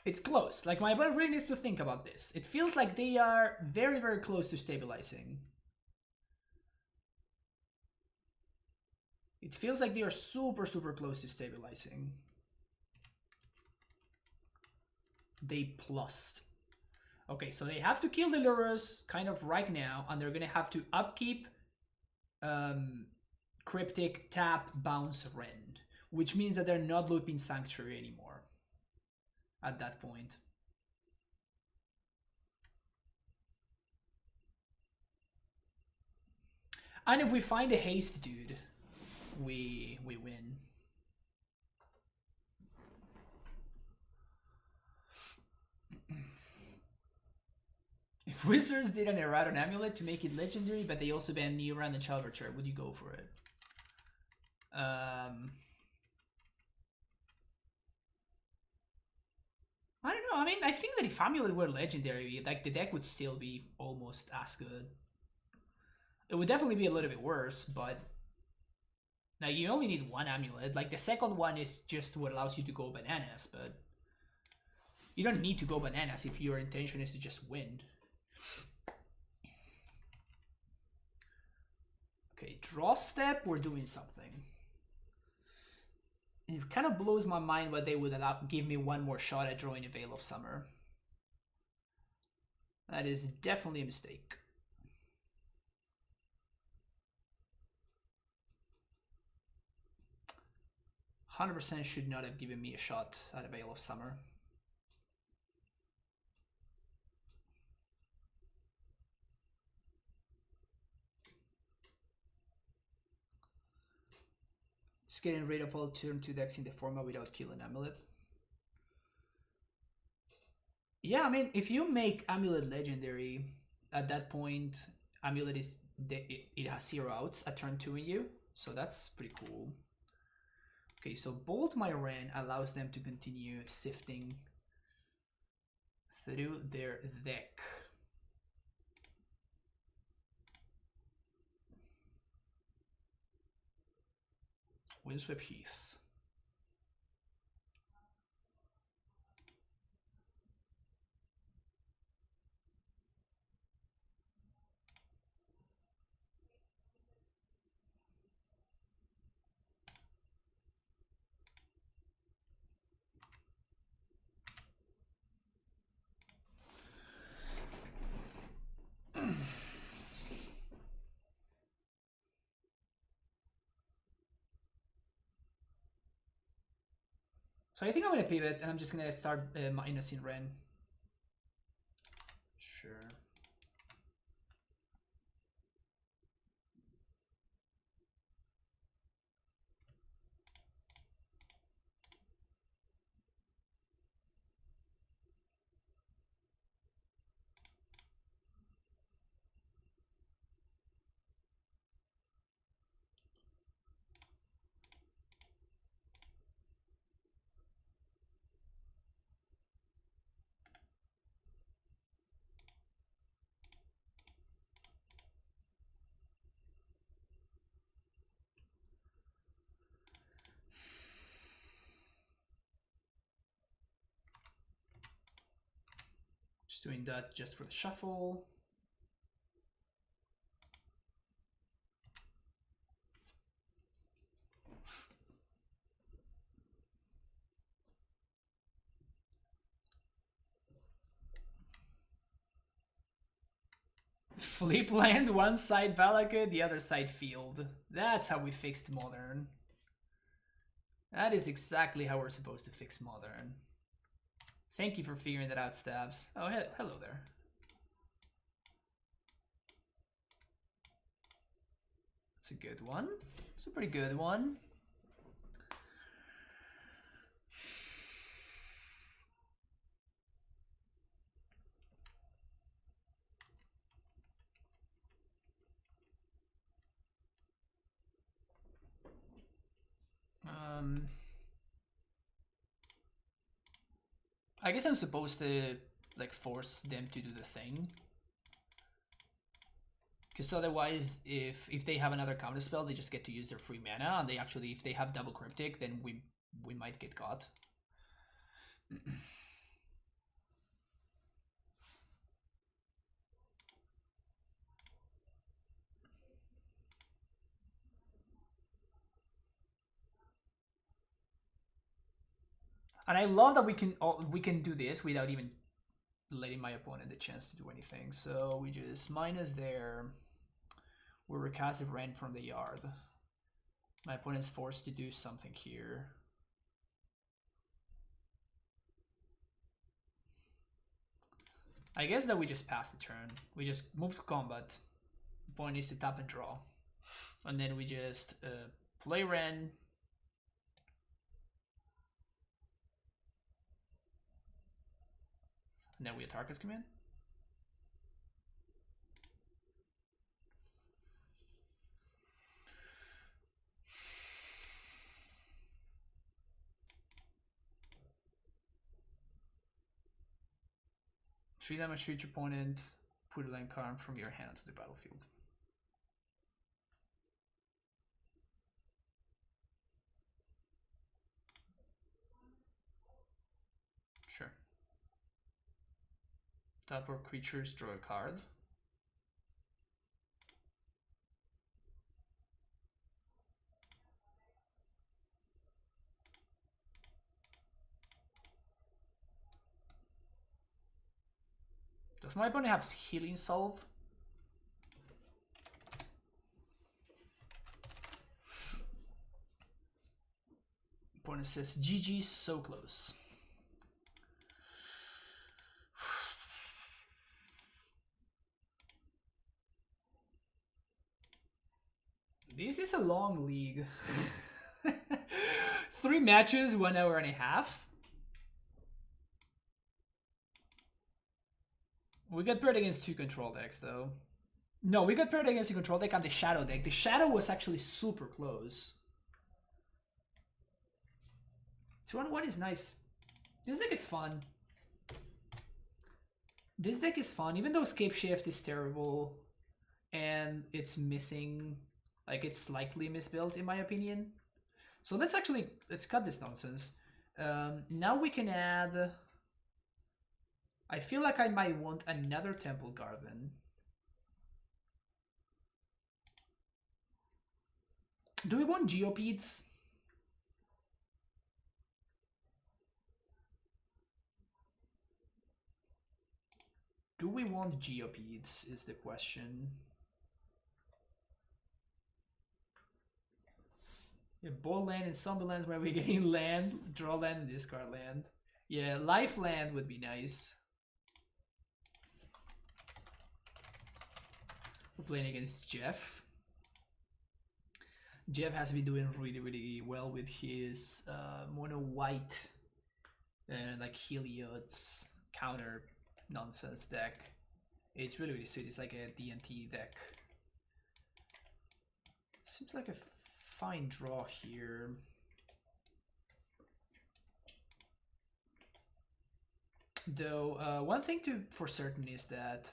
Speaker 1: It's close. Like, my opponent really needs to think about this. It feels like they are very, very close to stabilizing. It feels like they are super, super close to stabilizing. They plussed. Okay, so they have to kill the Lurus kind of right now, and they're gonna have to upkeep Cryptic, tap, bounce, Rend, which means that they're not looping Sanctuary anymore at that point. And if we find a haste dude, we win. Wizards did an Erraton Amulet to make it legendary, but they also banned Neoran and Childbircher. Would you go for it? I don't know. I mean, I think that if Amulet were legendary, like the deck would still be almost as good. It would definitely be a little bit worse, but like you only need one Amulet. Like the second one is just what allows you to go bananas, but you don't need to go bananas if your intention is to just win. Okay, draw step, we're doing something. It kind of blows my mind why they would give me one more shot at drawing a Veil of Summer. That is definitely a mistake. %100% should not have given me a shot at a Veil of Summer. Just getting rid of all turn 2 decks in the format without killing Amulet. Yeah, I mean, if you make Amulet legendary, at that point, Amulet is it has 0 outs at turn 2 in you, so that's pretty cool. Okay, so Bolt My Ren allows them to continue sifting through their deck. Windswept Heath. So I think I'm going to pivot and I'm just going to start minusing Ren. Sure. Just doing that just for the shuffle. Flip land, one side Valakut, the other side field. That's how we fixed Modern. That is exactly how we're supposed to fix Modern. Thank you for figuring that out, Stabs. Oh, hello there. That's a good one. It's a pretty good one. I guess I'm supposed to like force them to do the thing. Because otherwise, if they have another counter spell, they just get to use their free mana, and they actually, if they have double cryptic, then we might get caught. And I love that we can do this without even letting my opponent the chance to do anything. So we just minus there. We recast Ren from the yard. My opponent's forced to do something here. I guess that we just pass the turn. We just move to combat. Opponent needs to tap and draw. And then we just play Ren. And then we attack his command. 3 damage to each opponent. Put a land card from your hand to the battlefield. Sure. Tap for creatures, draw a card. Does my opponent have Healing Salve? Opponent says, GG, so close. This is a long league. 3 matches, 1 hour and a half. We got paired against 2 control decks, though. No, we got paired against a control deck and the Shadow deck. The Shadow was actually super close. 2-on-1 is nice. This deck is fun. This deck is fun, even though Scapeshift is terrible and it's missing, like it's slightly misbuilt in my opinion. So let's cut this nonsense. Now we can add, I feel like I might want another Temple Garden. Do we want Geopedes? Do we want Geopedes is the question. Yeah, board land and zombie lands where we're getting land, draw land, and discard land. Yeah, life land would be nice. We're playing against Jeff. Jeff has been doing really well with his mono white and like Heliod's counter nonsense deck. It's really sweet. It's like a D&T deck. Seems like a fine draw here. Though one thing for certain is that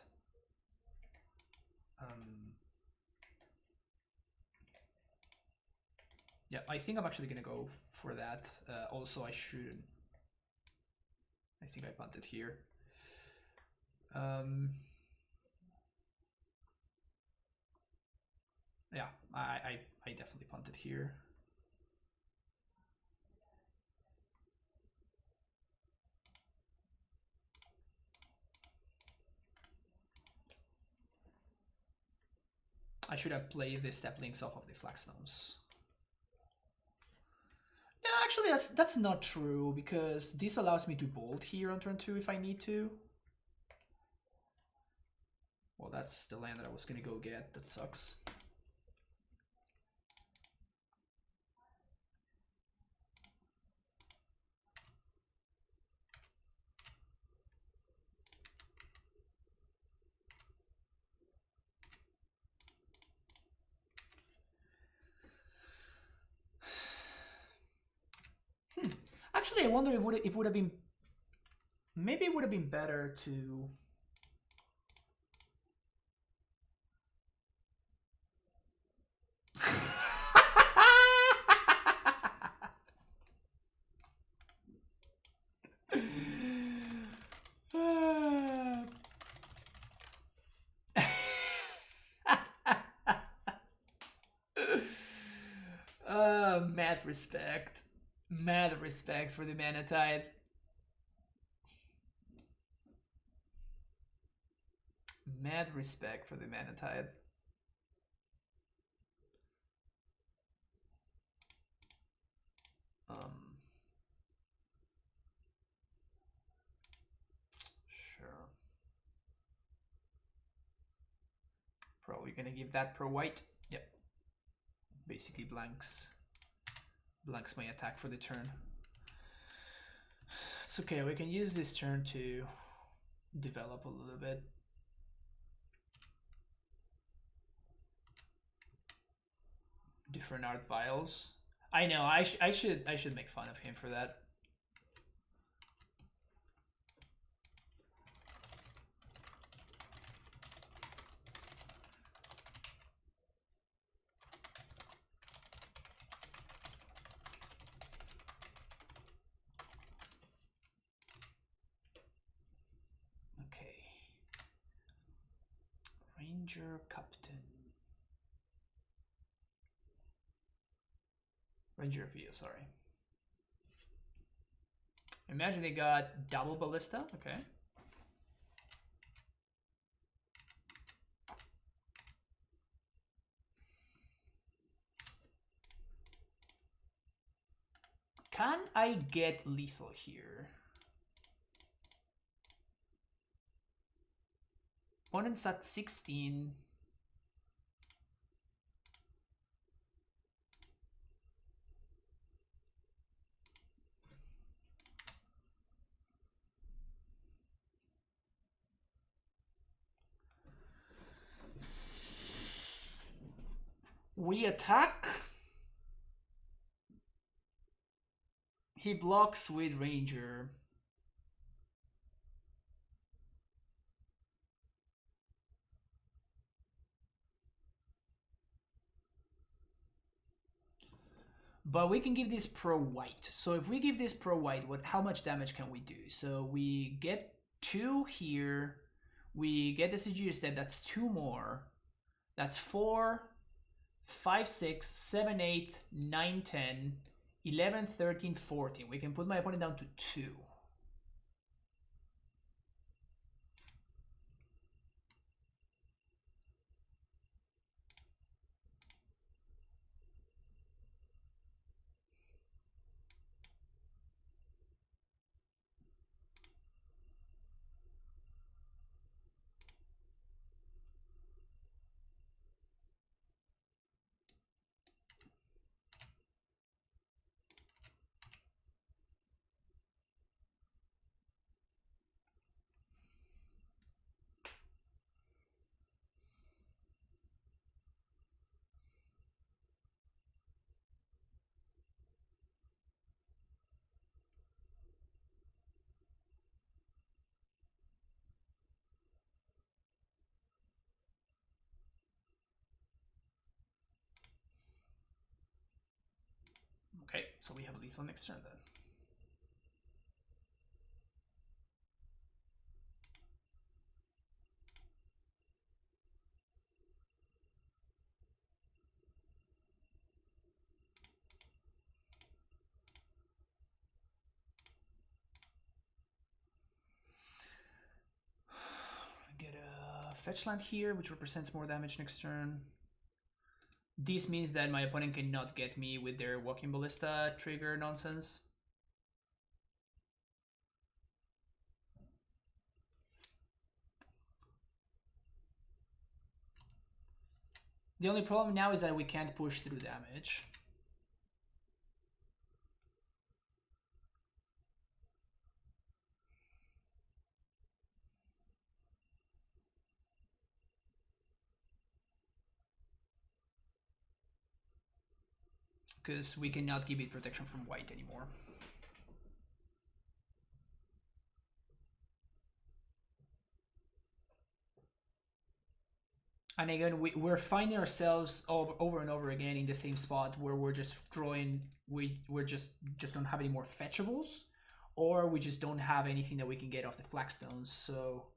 Speaker 1: yeah, I think I'm actually gonna go for that. Also, I shouldn't. I think I punted here. Yeah, I definitely punted here. I should have played the step links off of the Flagstones. Yeah, actually that's not true, because this allows me to bolt here on turn 2 if I need to. Well, that's the land that I was gonna go get. That sucks. Actually, I wonder if it would have been, maybe it would have been better to mad respect for the Mana Tide. Mad respect for the Mana Tide. Sure. Probably gonna give that pro white. Yep. Basically blanks my attack for the turn. It's okay, we can use this turn to develop a little bit. Different art vials. I know, I should make fun of him for that. Ranger Captain. Ranger Vial, sorry. Imagine they got double ballista, okay. Can I get lethal here? Opponent's at 16. We attack. He blocks with Ranger. But we can give this pro white. So if we give this pro white, how much damage can we do? So we get 2 here. We get the Sigil step, that's 2 more. That's 4, 5, 6, 7, 8, 9, 10, 11, 13, 14. We can put my opponent down to 2. Okay, so we have lethal next turn then. Get a fetch land here, which represents more damage next turn. This means that my opponent cannot get me with their Walking Ballista trigger nonsense. The only problem now is that we can't push through damage. Because we cannot give it protection from white anymore. And again, we're finding ourselves over and over again in the same spot where we're just drawing, we're just don't have any more fetchables, or we just don't have anything that we can get off the flagstones, so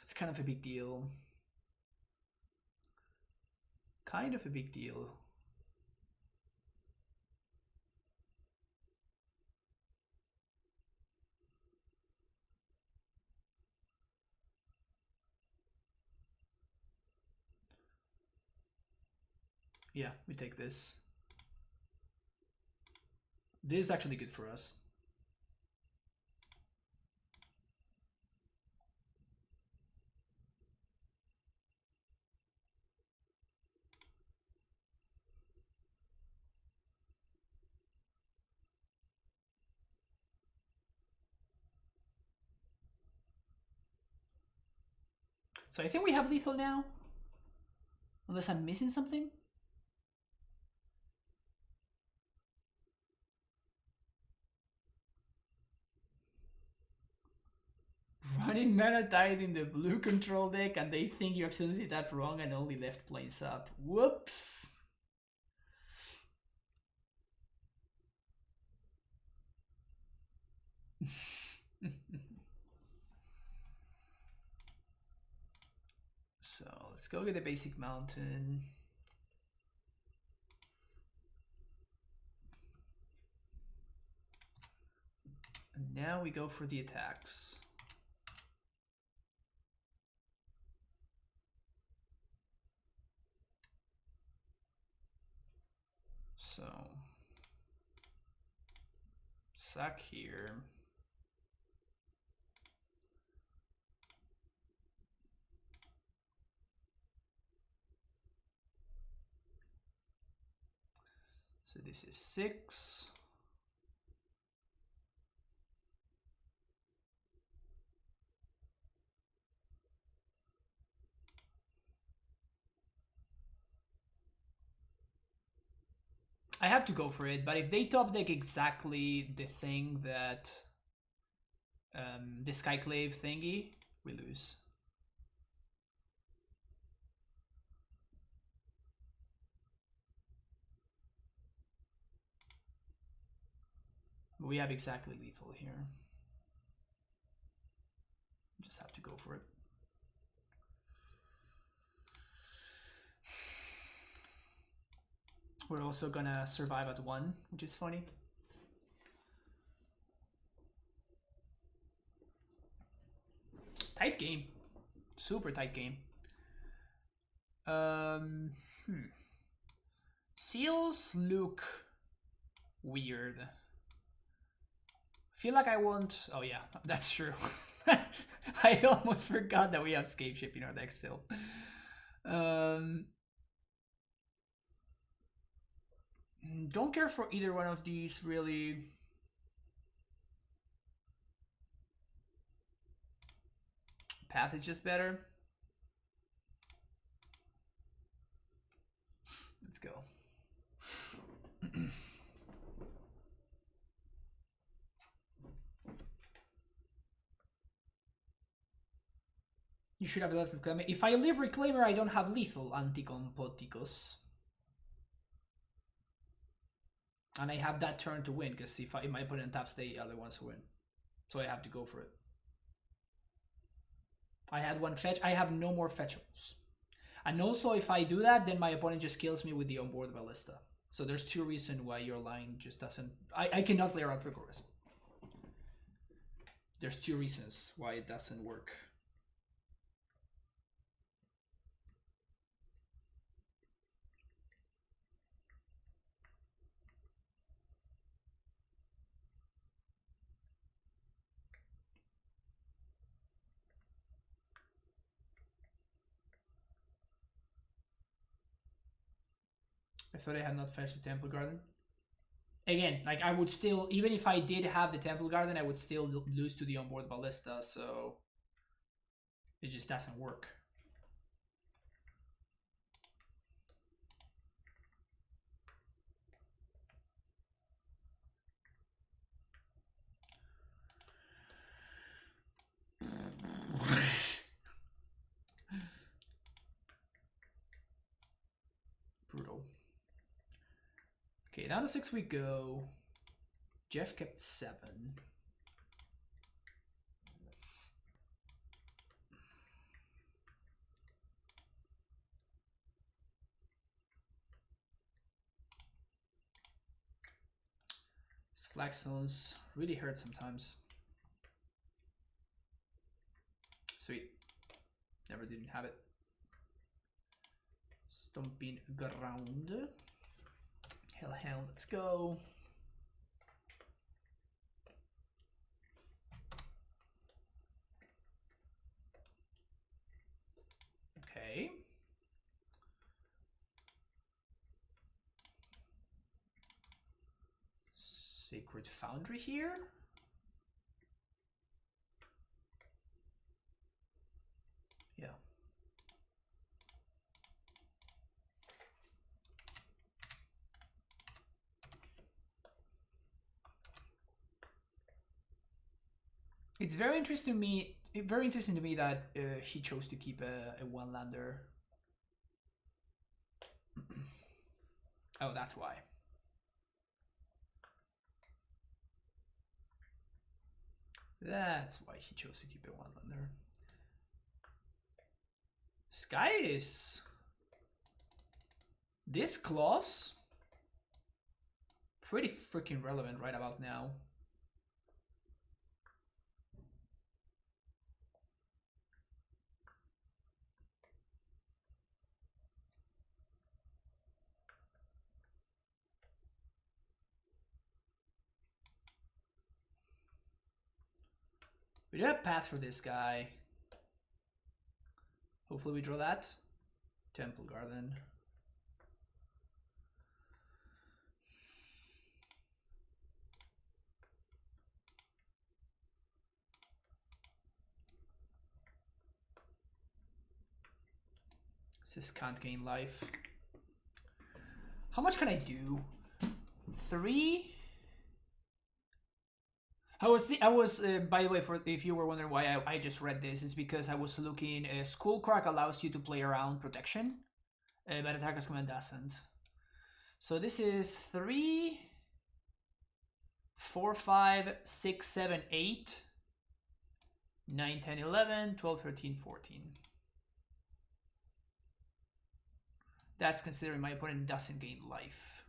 Speaker 1: it's kind of a big deal. Kind of a big deal. Yeah, we take this. This is actually good for us. So I think we have lethal now. Unless I'm missing something. Running Mana Tide in the blue control deck and they think you accidentally tapped wrong and only left planes up. Whoops! let's go get the basic mountain. And now we go for the attacks. So, sack here. So this is 6. I have to go for it, but if they top deck exactly the thing that the Skyclave thingy, we lose. We have exactly lethal here. Just have to go for it. We're also gonna survive at 1, which is funny. Tight game. Super tight game. Seals look weird. Feel like I won't. Oh yeah, that's true. I almost forgot that we have Scapeshift in our deck still. Don't care for either one of these really. Path is just better. Let's go. You should have left Reclaimer. If I live Reclaimer, I don't have lethal Anticompoticos. And I have that turn to win, because if my opponent taps, the other ones win. So I have to go for it. I had 1 fetch. I have no more fetchables. And also, if I do that, then my opponent just kills me with the onboard ballista. So there's 2 reasons why your line just doesn't... I cannot layer out Rigorous. There's 2 reasons why it doesn't work. I thought I had not fetched the Temple Garden. Again, like I would still, even if I did have the Temple Garden, I would still lose to the onboard ballista, so it just doesn't work. Brutal. Okay, down to 6 we go. Jeff kept 7. These flag zones really hurt sometimes. Sweet. Never didn't have it. Stomping ground. Hell, let's go. Okay. Sacred Foundry here. Yeah. It's very interesting to me. That he chose to keep a 1-lander. Oh, that's why. That's why he chose to keep a 1-lander. Sky is... This clause... pretty freaking relevant right about now. We do have path for this guy. Hopefully we draw that. Temple Garden. This can't gain life. How much can I do? 3? I was by the way, for if you were wondering why I just read this, is because I was looking. Skullcrack allows you to play around protection, but Attacker's Command doesn't. So this is 3, 4, 5, 6, 7, 8, 9, 10, 11, 12, 13, 14. That's considering my opponent doesn't gain life.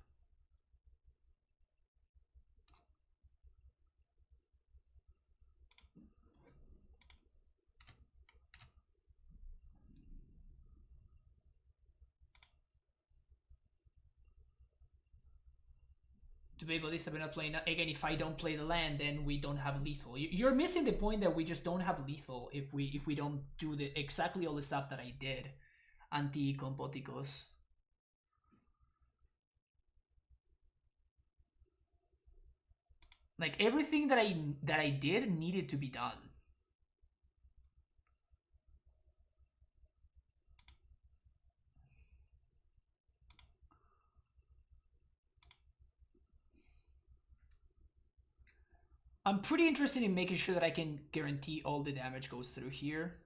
Speaker 1: To be able to we're not playing again. If I don't play the land, then we don't have lethal. You're missing the point that we just don't have lethal if we don't do the exactly all the stuff that I did. Anti-compoticos. Like everything that I did needed to be done. I'm pretty interested in making sure that I can guarantee all the damage goes through here.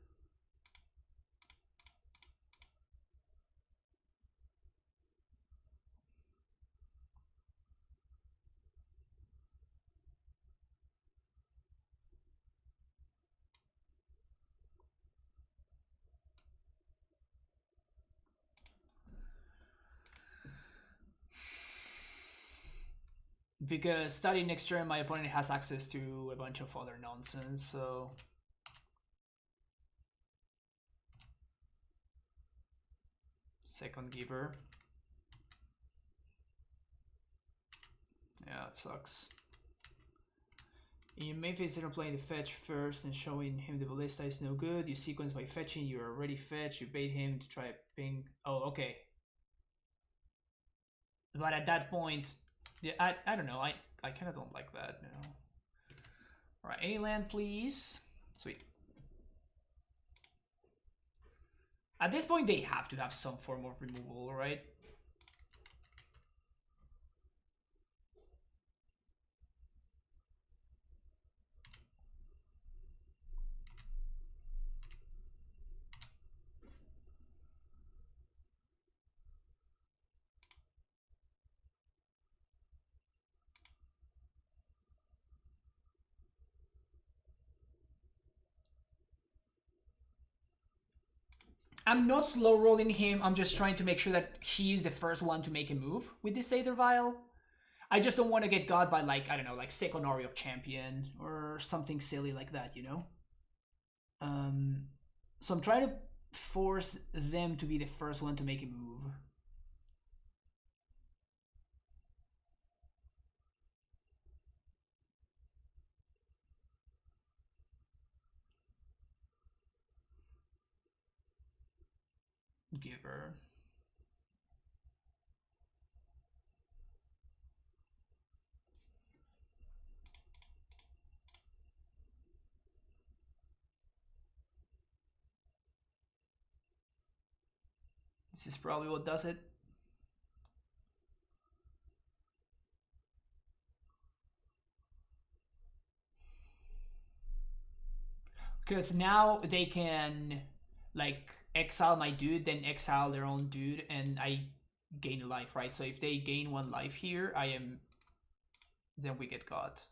Speaker 1: Because starting next turn, my opponent has access to a bunch of other nonsense, so... Second Giver. Yeah, it sucks. In Memphis, instead of playing the fetch first and showing him the ballista is no good, you sequence by fetching, you're already fetched, you bait him to try a ping. Oh, okay. But at that point, yeah, I don't know, I kind of don't like that, you know. Alright, any land, please. Sweet. At this point, they have to have some form of removal, right? I'm not slow rolling him, I'm just trying to make sure that he's the first one to make a move with this Aether Vial. I just don't want to get got by, like, I don't know, like Seconary of Champion or something silly like that, you know? So I'm trying to force them to be the first one to make a move. Giver. This is probably what does it. Because now they can, like, exile my dude, then exile their own dude, and I gain a life, right? So if they gain 1 life here, then we get caught.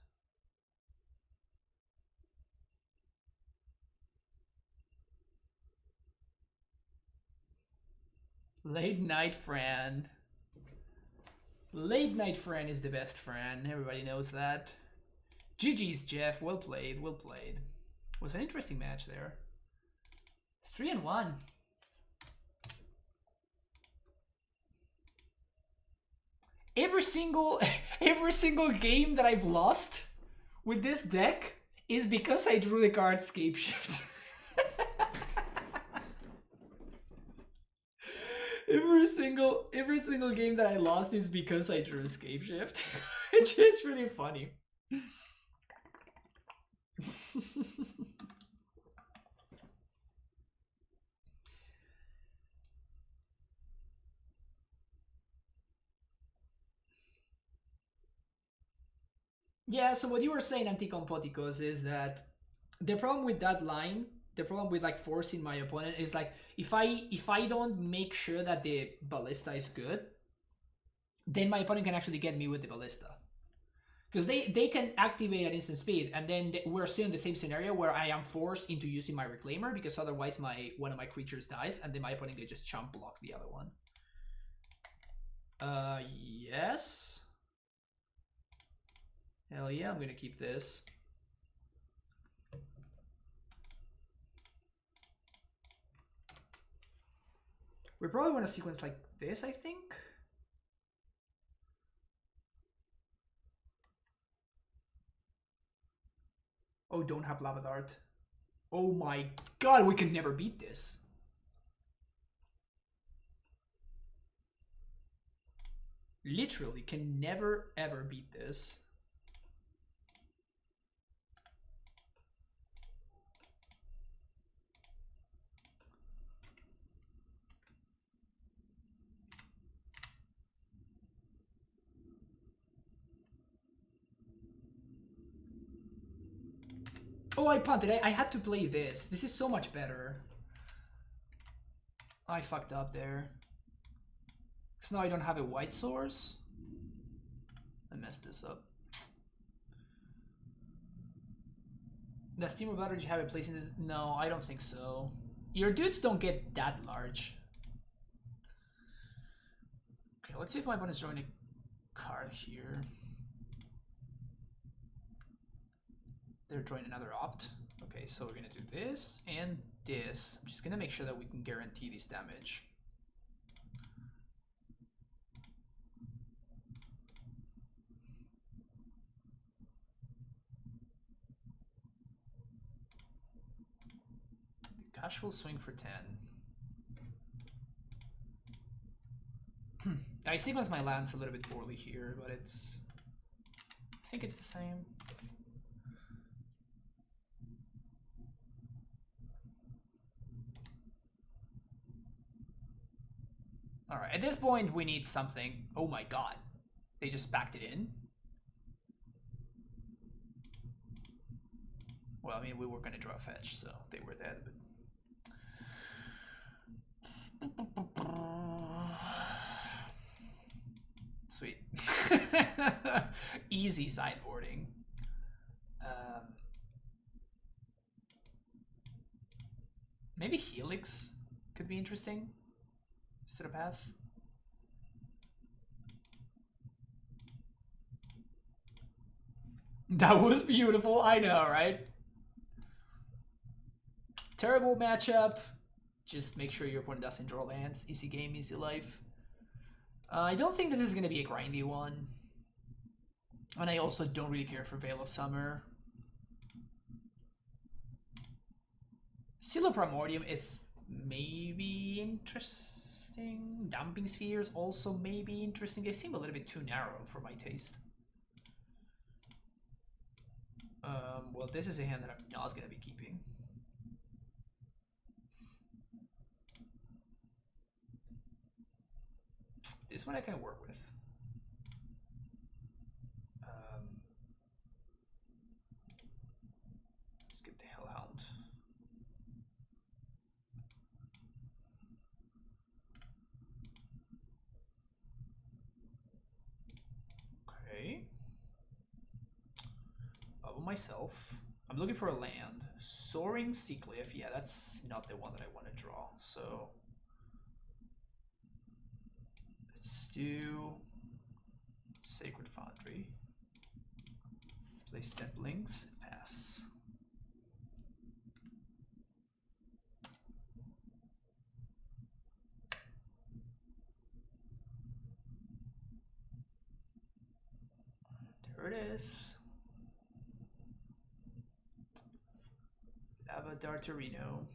Speaker 1: Late night Fran. Late night Fran is the best Fran. Everybody knows that. GG's, Jeff. Well played. Well played. It was an interesting match there. 3-1. Every single game that I've lost with this deck is because I drew the card Scapeshift. every single game that I lost is because I drew Scapeshift. Which is really funny. Yeah, so what you were saying, Anticompoticos, is that the problem with that line, the problem with like forcing my opponent is like if I don't make sure that the ballista is good, then my opponent can actually get me with the ballista. Because they can activate at instant speed, and then we're still in the same scenario where I am forced into using my Reclaimer because otherwise one of my creatures dies, and then my opponent can just chump block the other one. Yes. Hell yeah, I'm gonna keep this. We probably want a sequence like this, I think. Oh, don't have Lava Dart. Oh my god, we can never beat this. Literally, can never ever beat this. Oh, I punted. I had to play this. This is so much better. I fucked up there. Because now I don't have a white source. I messed this up. Does Team of Battery have a place in this? No, I don't think so. Your dudes don't get that large. Okay, let's see if my opponent's drawing a card here. They're drawing another opt. Okay, so we're gonna do this and this. I'm just gonna make sure that we can guarantee this damage. The cash will swing for 10. I sequence my lands a little bit poorly here, but it's... I think it's the same. Alright, at this point we need something. Oh my god. They just backed it in. Well, I mean, we were gonna draw a fetch, so they were dead, but... Sweet. Easy sideboarding. Maybe Helix could be interesting. Instead of path. That was beautiful, I know, right? Terrible matchup. Just make sure your opponent doesn't draw lands. Easy game, easy life. I don't think that this is going to be a grindy one. And I also don't really care for Veil of Summer. Silo Primordium is maybe interesting. Dumping Spheres also may be interesting. They seem a little bit too narrow for my taste. Well, this is a hand that I'm not going to be keeping. This one I can work with. Skip the Hellhound. Okay. Bubble myself. I'm looking for a land. Soaring Seacliff. Yeah, that's not the one that I want to draw. So do Sacred Foundry. Play Step Links, pass. There it is. Lava Darterino.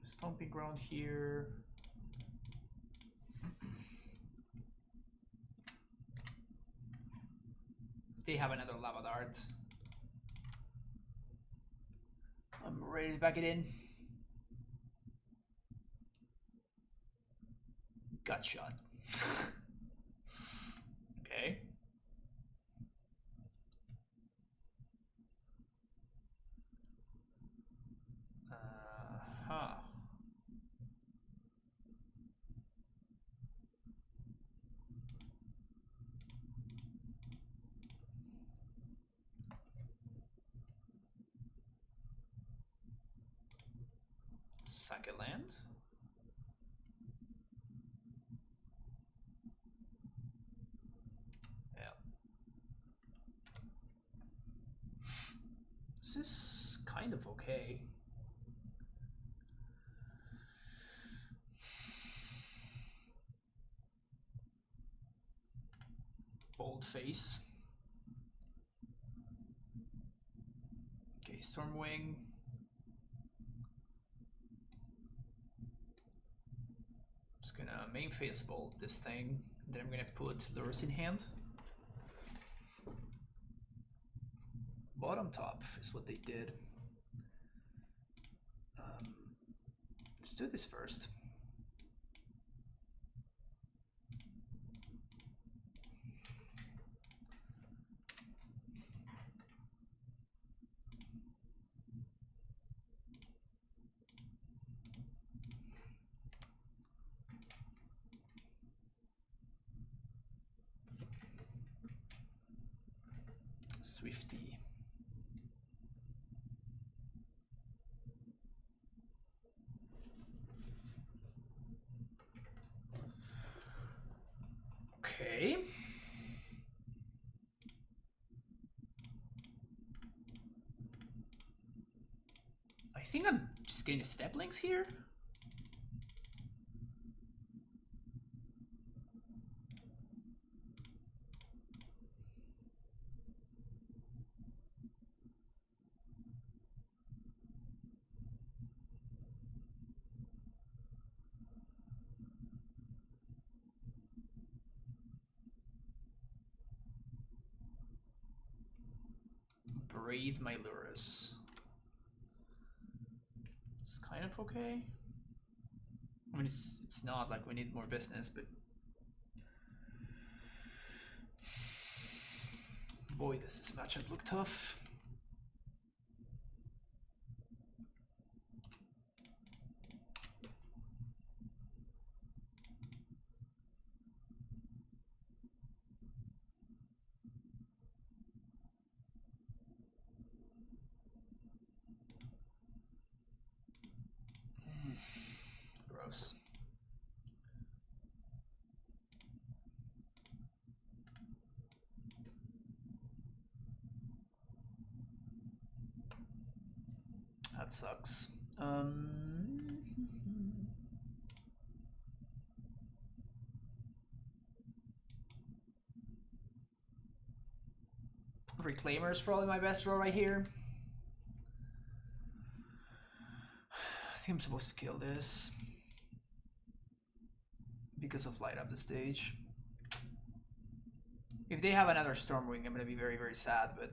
Speaker 1: Stomping Ground here. They have another Lava Dart. I'm ready to back it in. Gut shot. Okay. Huh. Sack a land. Yeah. This is kind of okay. Bold face. Okay, Stormwing. Just gonna main phase bolt this thing. Then I'm gonna put lures in hand. Bottom top is what they did. Let's do this first. Swifty. Okay. I think I'm just getting a Step Links here. Breathe my lures. It's kind of okay. I mean, it's not like we need more business, but boy, does this matchup look tough. Gross. That sucks. Reclaimer is probably my best roll right here. I think I'm supposed to kill this because of light up the stage. If they have another Stormwing, I'm gonna be very, very sad, but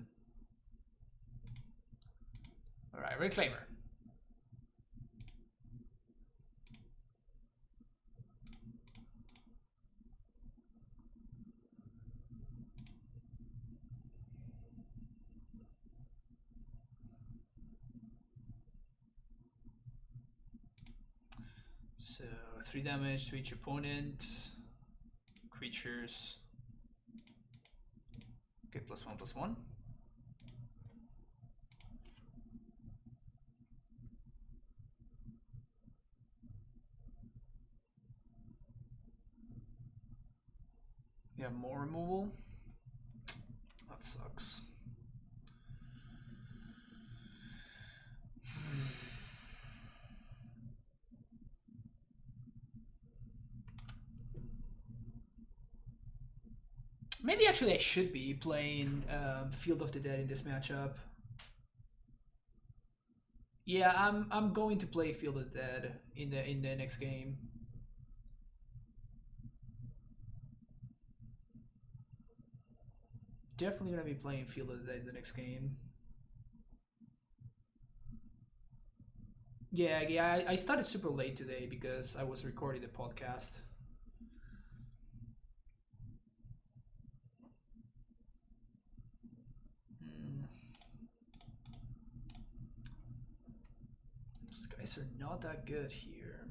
Speaker 1: alright, Reclaimer. So 3 damage to each opponent. Creatures. Okay, +1/+1. We have more removal. That sucks. Maybe actually I should be playing Field of the Dead in this matchup. Yeah, I'm going to play Field of the Dead in the next game. Definitely gonna be playing Field of the Dead in the next game. Yeah, I started super late today because I was recording the podcast. These guys are not that good here.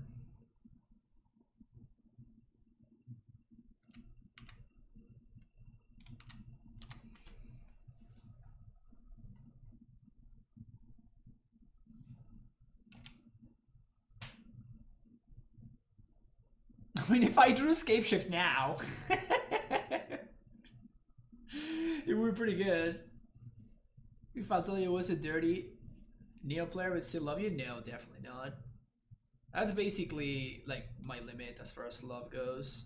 Speaker 1: I mean, if I drew Scapeshift now, it would be pretty good. If I told you it was a dirty Neo player would still love you? No, definitely not. That's basically like my limit as far as love goes.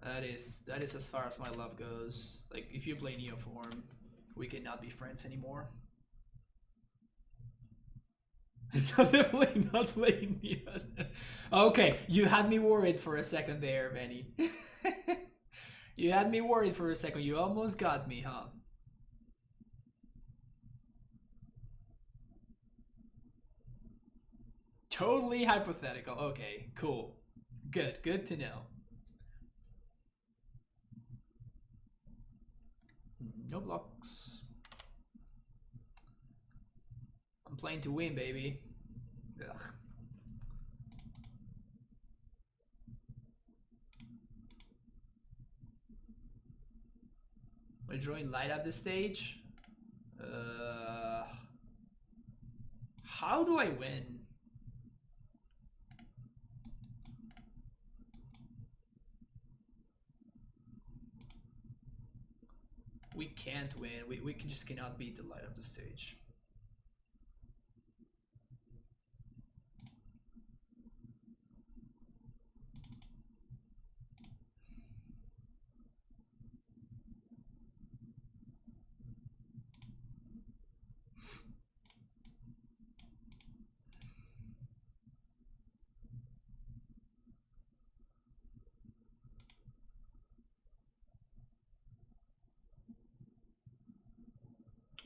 Speaker 1: That is as far as my love goes. Like if you play Neo form, we cannot be friends anymore. Definitely not playing Neo. Okay, you had me worried for a second there, Benny. You had me worried for a second. You almost got me, huh? Totally hypothetical. Okay, cool. Good to know. No blocks. I'm playing to win, baby. Ugh. We're drawing light at this stage. How do I win? We can't win. We just cannot beat the light up the stage.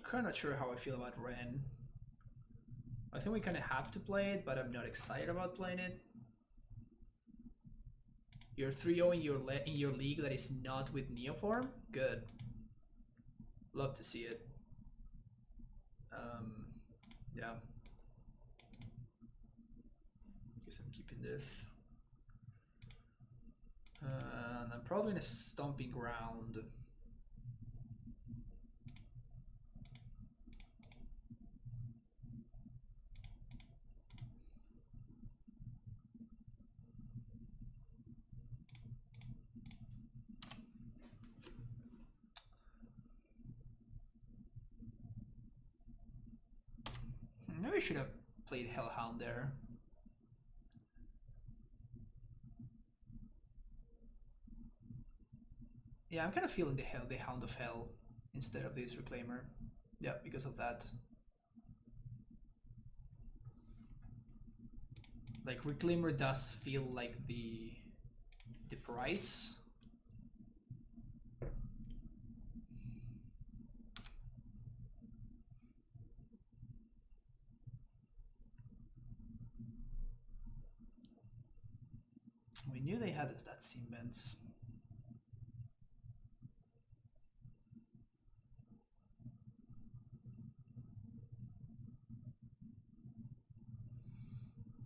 Speaker 1: Kind of not sure how I feel about Ren. I think we kind of have to play it, but I'm not excited about playing it. You're 3-0 in your league that is not with Neoform? Good. Love to see it. Yeah. Guess I'm keeping this. And I'm probably in a stomping ground. Maybe I should have played Hellhound there. Yeah, I'm kind of feeling the Hound of Hell instead of this Reclaimer. Yeah, because of that. Like Reclaimer does feel like the price. We knew they had that Siemens.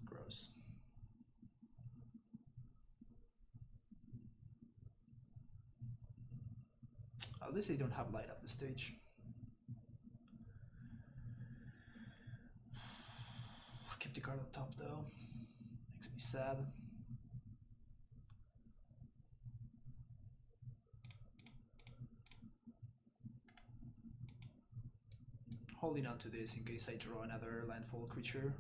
Speaker 1: Gross. At least they don't have light up the stage. Keep the card on top though. Makes me sad. Holding on to this in case I draw another landfall creature.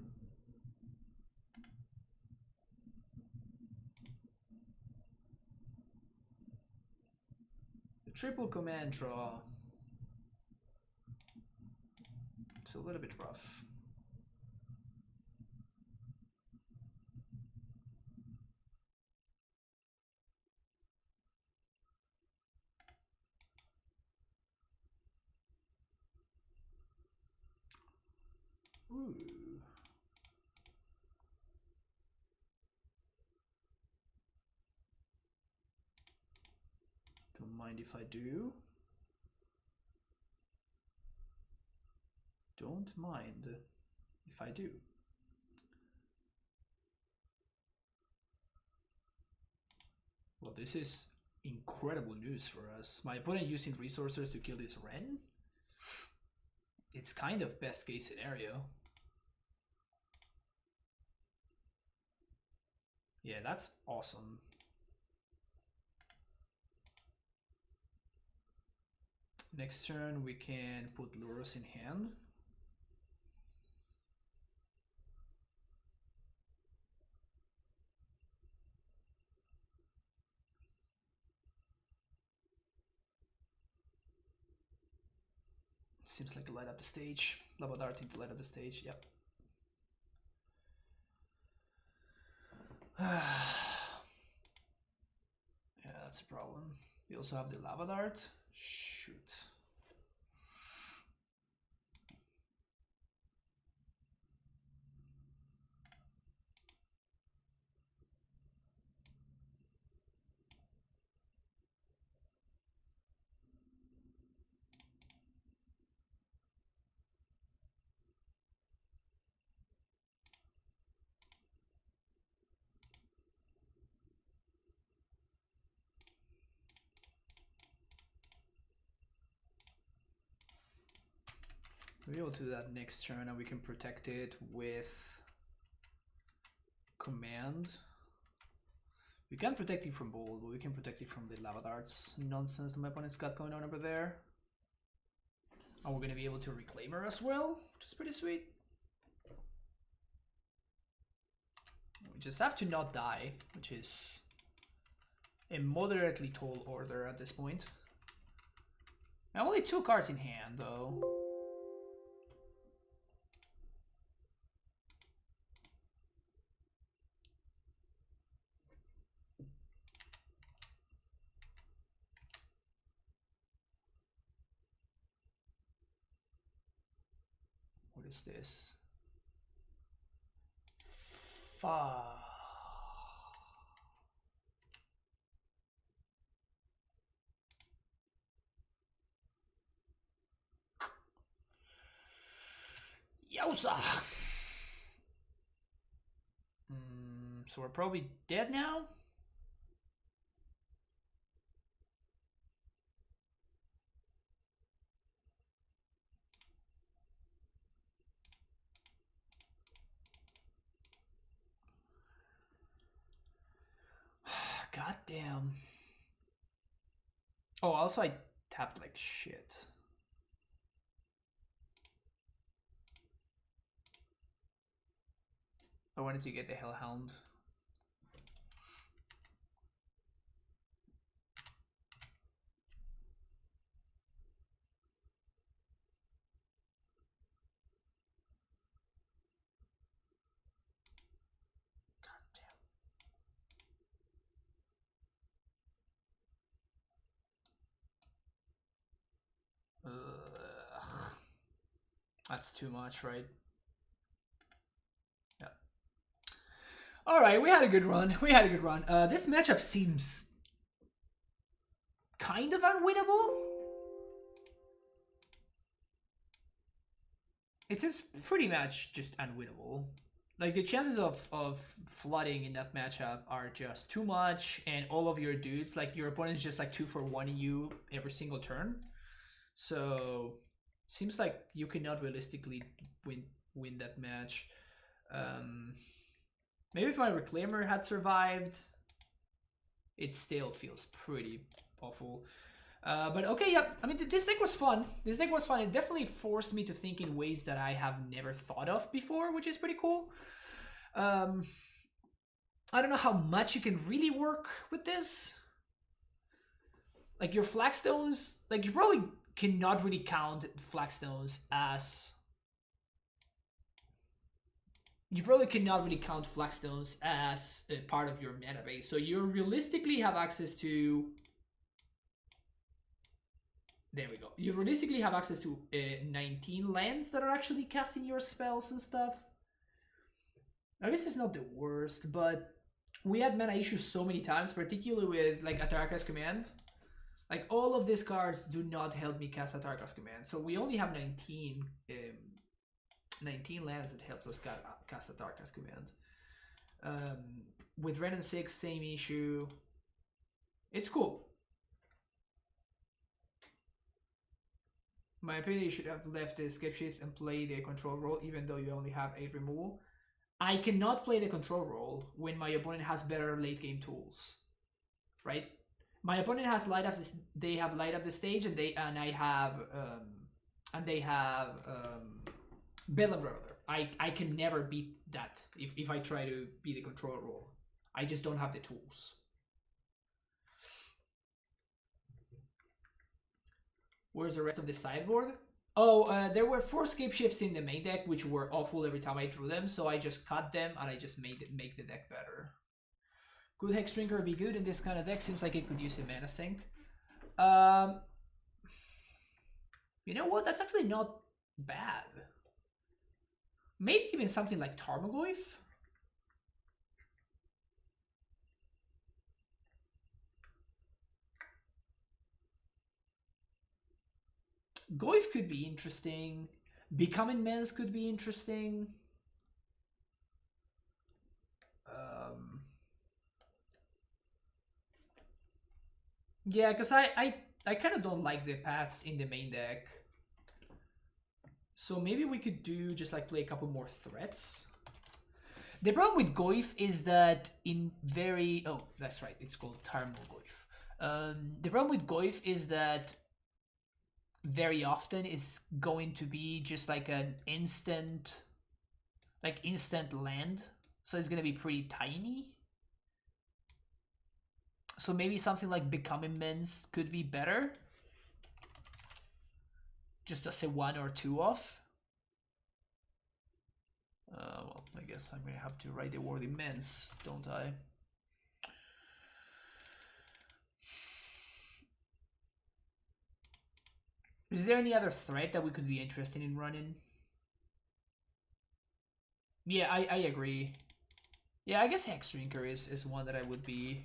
Speaker 1: The triple command draw. It's a little bit rough. Ooh. Don't mind if I do. Don't mind if I do. Well, this is incredible news for us. My opponent using resources to kill this Ren? It's kind of best case scenario. Yeah, that's awesome. Next turn we can put Luros in hand. Seems like to light up the stage. Lava darting to light up the stage, yep. Yeah, that's a problem. We also have the lava dart. Shoot. We'll be able to do that next turn and we can protect it with command. We can't protect it from bold, but we can protect it from the lava darts nonsense that my opponent's got going on over there. And we're gonna be able to Reclaimer as well, which is pretty sweet. We just have to not die, which is a moderately tall order at this point. I have only 2 cards in hand though. What is this? Yowza! So we're probably dead now? God damn. Oh, also I tapped like shit. I wanted to get the Hellhound. God damn. Ugh. That's too much, right? Yeah. All right, we had a good run. This matchup seems kind of unwinnable. It seems pretty much just unwinnable. Like the chances of flooding in that matchup are just too much, and all of your dudes, like your opponent's just like 2-for-1 you every single turn. So seems like you cannot realistically win that match. Maybe if my Reclaimer had survived, it still feels pretty awful. But okay, yeah, I mean, this deck was fun. This deck was fun. It definitely forced me to think in ways that I have never thought of before, which is pretty cool. I don't know how much you can really work with this. Like your flagstones, like you probably cannot really count flagstones as... You probably cannot really count flagstones as a part of your mana base. So you realistically have access to... There we go. You realistically have access to 19 lands that are actually casting your spells and stuff. I guess it's not the worst, but we had mana issues so many times, particularly with like Atarka's Command. Like all of these cards do not help me cast Atarka's Command. So we only have 19 lands that helps us cast Atarka's Command. With Ren and 6, same issue. It's cool. My opinion, you should have left the Scapeshift and play the control role, even though you only have 8 removal. I cannot play the control role when my opponent has better late game tools, right? My opponent has light up. They have light up the stage, and they have Bedlam Reveler. I can never beat that if I try to be the control role. I just don't have the tools. Where's the rest of the sideboard? Oh, there were 4 Scapeshifts in the main deck, which were awful every time I drew them, so I just cut them and I just make the deck better. Could Hexdrinker be good in this kind of deck? Seems like it could use a mana sink. You know what? That's actually not bad. Maybe even something like Tarmogoyf? Goyf could be interesting. Becoming Mens could be interesting. Yeah, because I kind of don't like the paths in the main deck. So maybe we could do just like play a couple more threats. The problem with Goyf is that in very... Oh, that's right. It's called Tarmogoyf. The problem with Goyf is that very often is going to be just like an instant land. So it's going to be pretty tiny. So maybe something like Becoming Mens could be better. Just as a 1 or 2 off. Well, I guess I'm going to have to write the word immense, don't I? Is there any other threat that we could be interested in running? Yeah, I agree. Yeah, I guess Hexdrinker is one that I would be...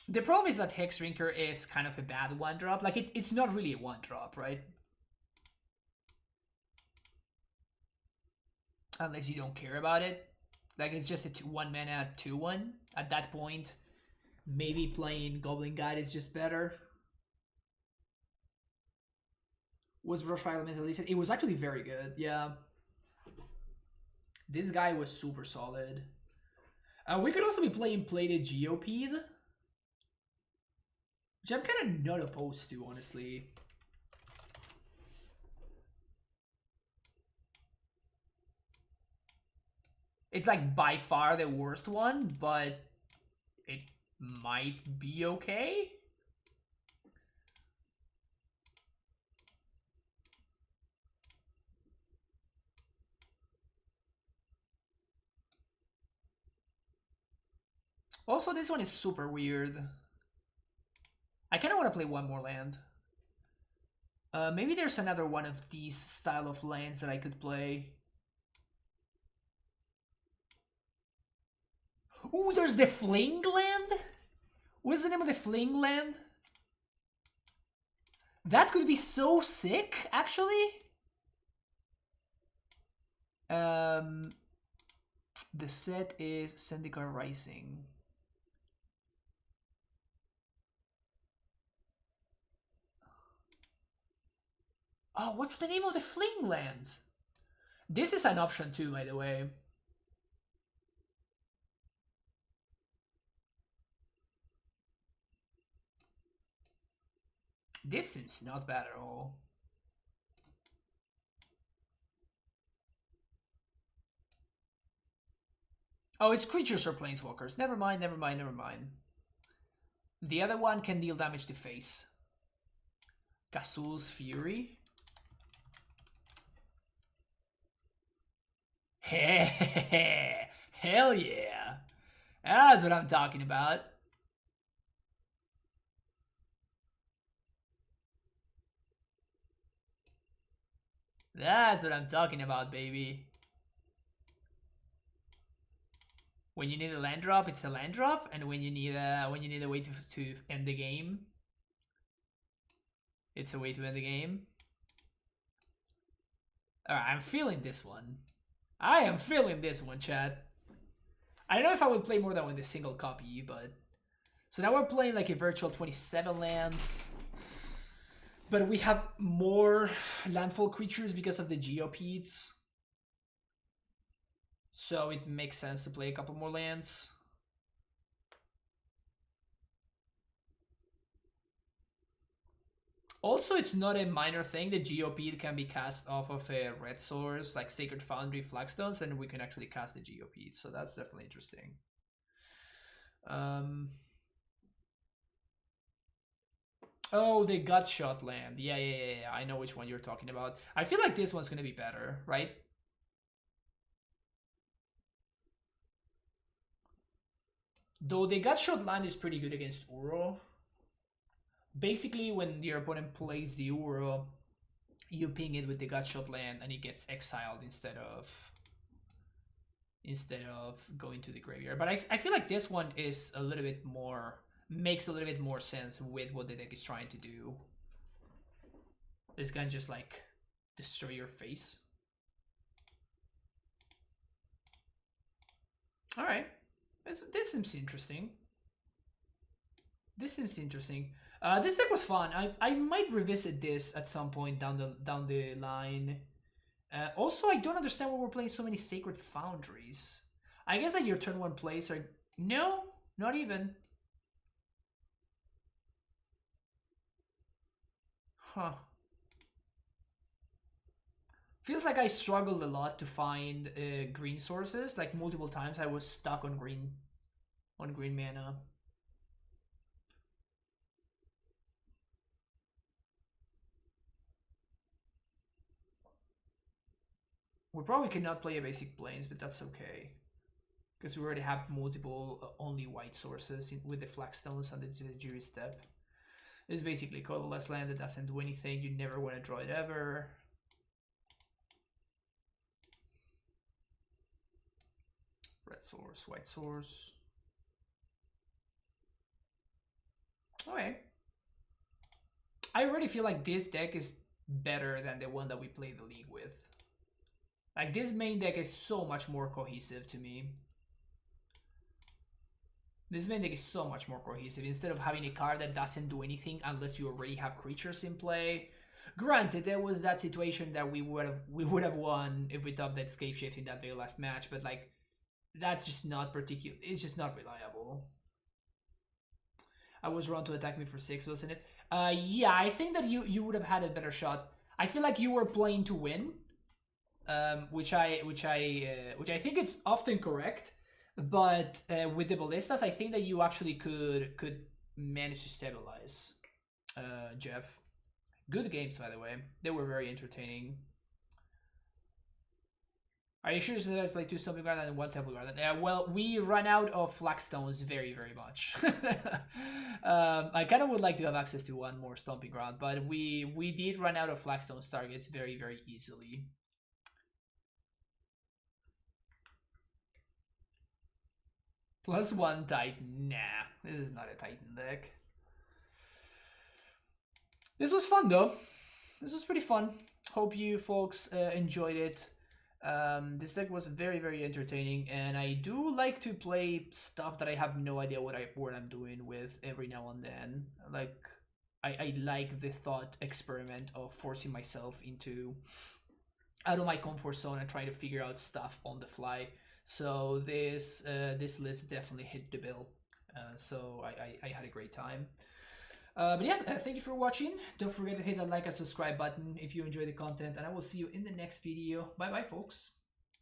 Speaker 1: The problem is that Hexdrinker is kind of a bad 1-drop. Like, it's not really a 1-drop, right? Unless you don't care about it. Like, it's just a 1 mana 2/1. At that point, maybe playing Goblin Guide is just better. Was Rush Fire Elemental decent? It was actually very good, yeah. This guy was super solid. We could also be playing Plated Geopede, which I'm kind of not opposed to, honestly. It's like by far the worst one, but it might be okay. Also, this one is super weird. I kind of want to play one more land. Maybe there's another one of these style of lands that I could play. Ooh, there's the Fling Land? What's the name of the Fling Land? That could be so sick, actually. The set is Zendikar Rising. Oh, what's the name of the Fling Land? This is an option too, by the way. This seems not bad at all. Oh, it's creatures or planeswalkers. Never mind, never mind, never mind. The other one can deal damage to face. Kazul's Fury. Hell yeah. That's what I'm talking about. That's what I'm talking about, baby. When you need a land drop, it's a land drop, and when you need a way to end the game, it's a way to end the game. Alright, I'm feeling this one. I am feeling this one, chat. I don't know if I would play more than with a single copy, but... So now we're playing like a virtual 27 lands. But we have more landfall creatures because of the Geopedes. So it makes sense to play a couple more lands. Also, it's not a minor thing. The Geopede can be cast off of a red source, like Sacred Foundry, Flagstones, and we can actually cast the Geopede. So that's definitely interesting. Oh, the Gutshot land. Yeah. I know which one you're talking about. I feel like this one's going to be better, right? Though the Gutshot land is pretty good against Uro. Basically, when your opponent plays the Uro, you ping it with the Gutshot land and it gets exiled instead of going to the graveyard. But I feel like this one is a little bit more... makes a little bit more sense with what the deck is trying to do. This can just like destroy your face. All right, this seems interesting. This deck was fun. I might revisit this at some point down the line. Also, I don't understand why we're playing so many Sacred Foundries. I guess that your turn 1 plays are... No, not even. Huh. Feels like I struggled a lot to find green sources. Like multiple times I was stuck on green mana. We probably cannot play a basic Plains, but that's okay. Because we already have multiple only white sources with the Flagstones and the Jury Step. It's basically colorless land that doesn't do anything. You never want to draw it ever. Red source, white source. Okay. I already feel like this deck is better than the one that we played the league with. Like, this main deck is so much more cohesive to me. This main deck is so much more cohesive. Instead of having a card that doesn't do anything unless you already have creatures in play. Granted, there was that situation that we would have won if we top that Scapeshift in that very last match, but like, that's just not particular. It's just not reliable. I was wrong to attack me for 6, wasn't it? Yeah, I think that you would have had a better shot. I feel like you were playing to win, which I think it's often correct. But with the Ballistas, I think that you actually could manage to stabilize. Jeff, good games, by the way. They were very entertaining. Are you sure that I play 2 Stomping Ground and 1 Temple Garden? Well, we ran out of Flagstones very, very much. I kind of would like to have access to 1 more Stomping Ground, but we did run out of Flagstones targets very, very easily. +1 Titan. Nah, this is not a Titan deck. This was fun though. This was pretty fun. Hope you folks enjoyed it. This deck was very, very entertaining, and I do like to play stuff that I have no idea what I'm doing with every now and then. Like, I like the thought experiment of forcing myself out of my comfort zone and trying to figure out stuff on the fly. So this list definitely hit the bill. So I had a great time. But yeah, thank you for watching. Don't forget to hit that like and subscribe button if you enjoy the content, and I will see you in the next video. Bye bye, folks.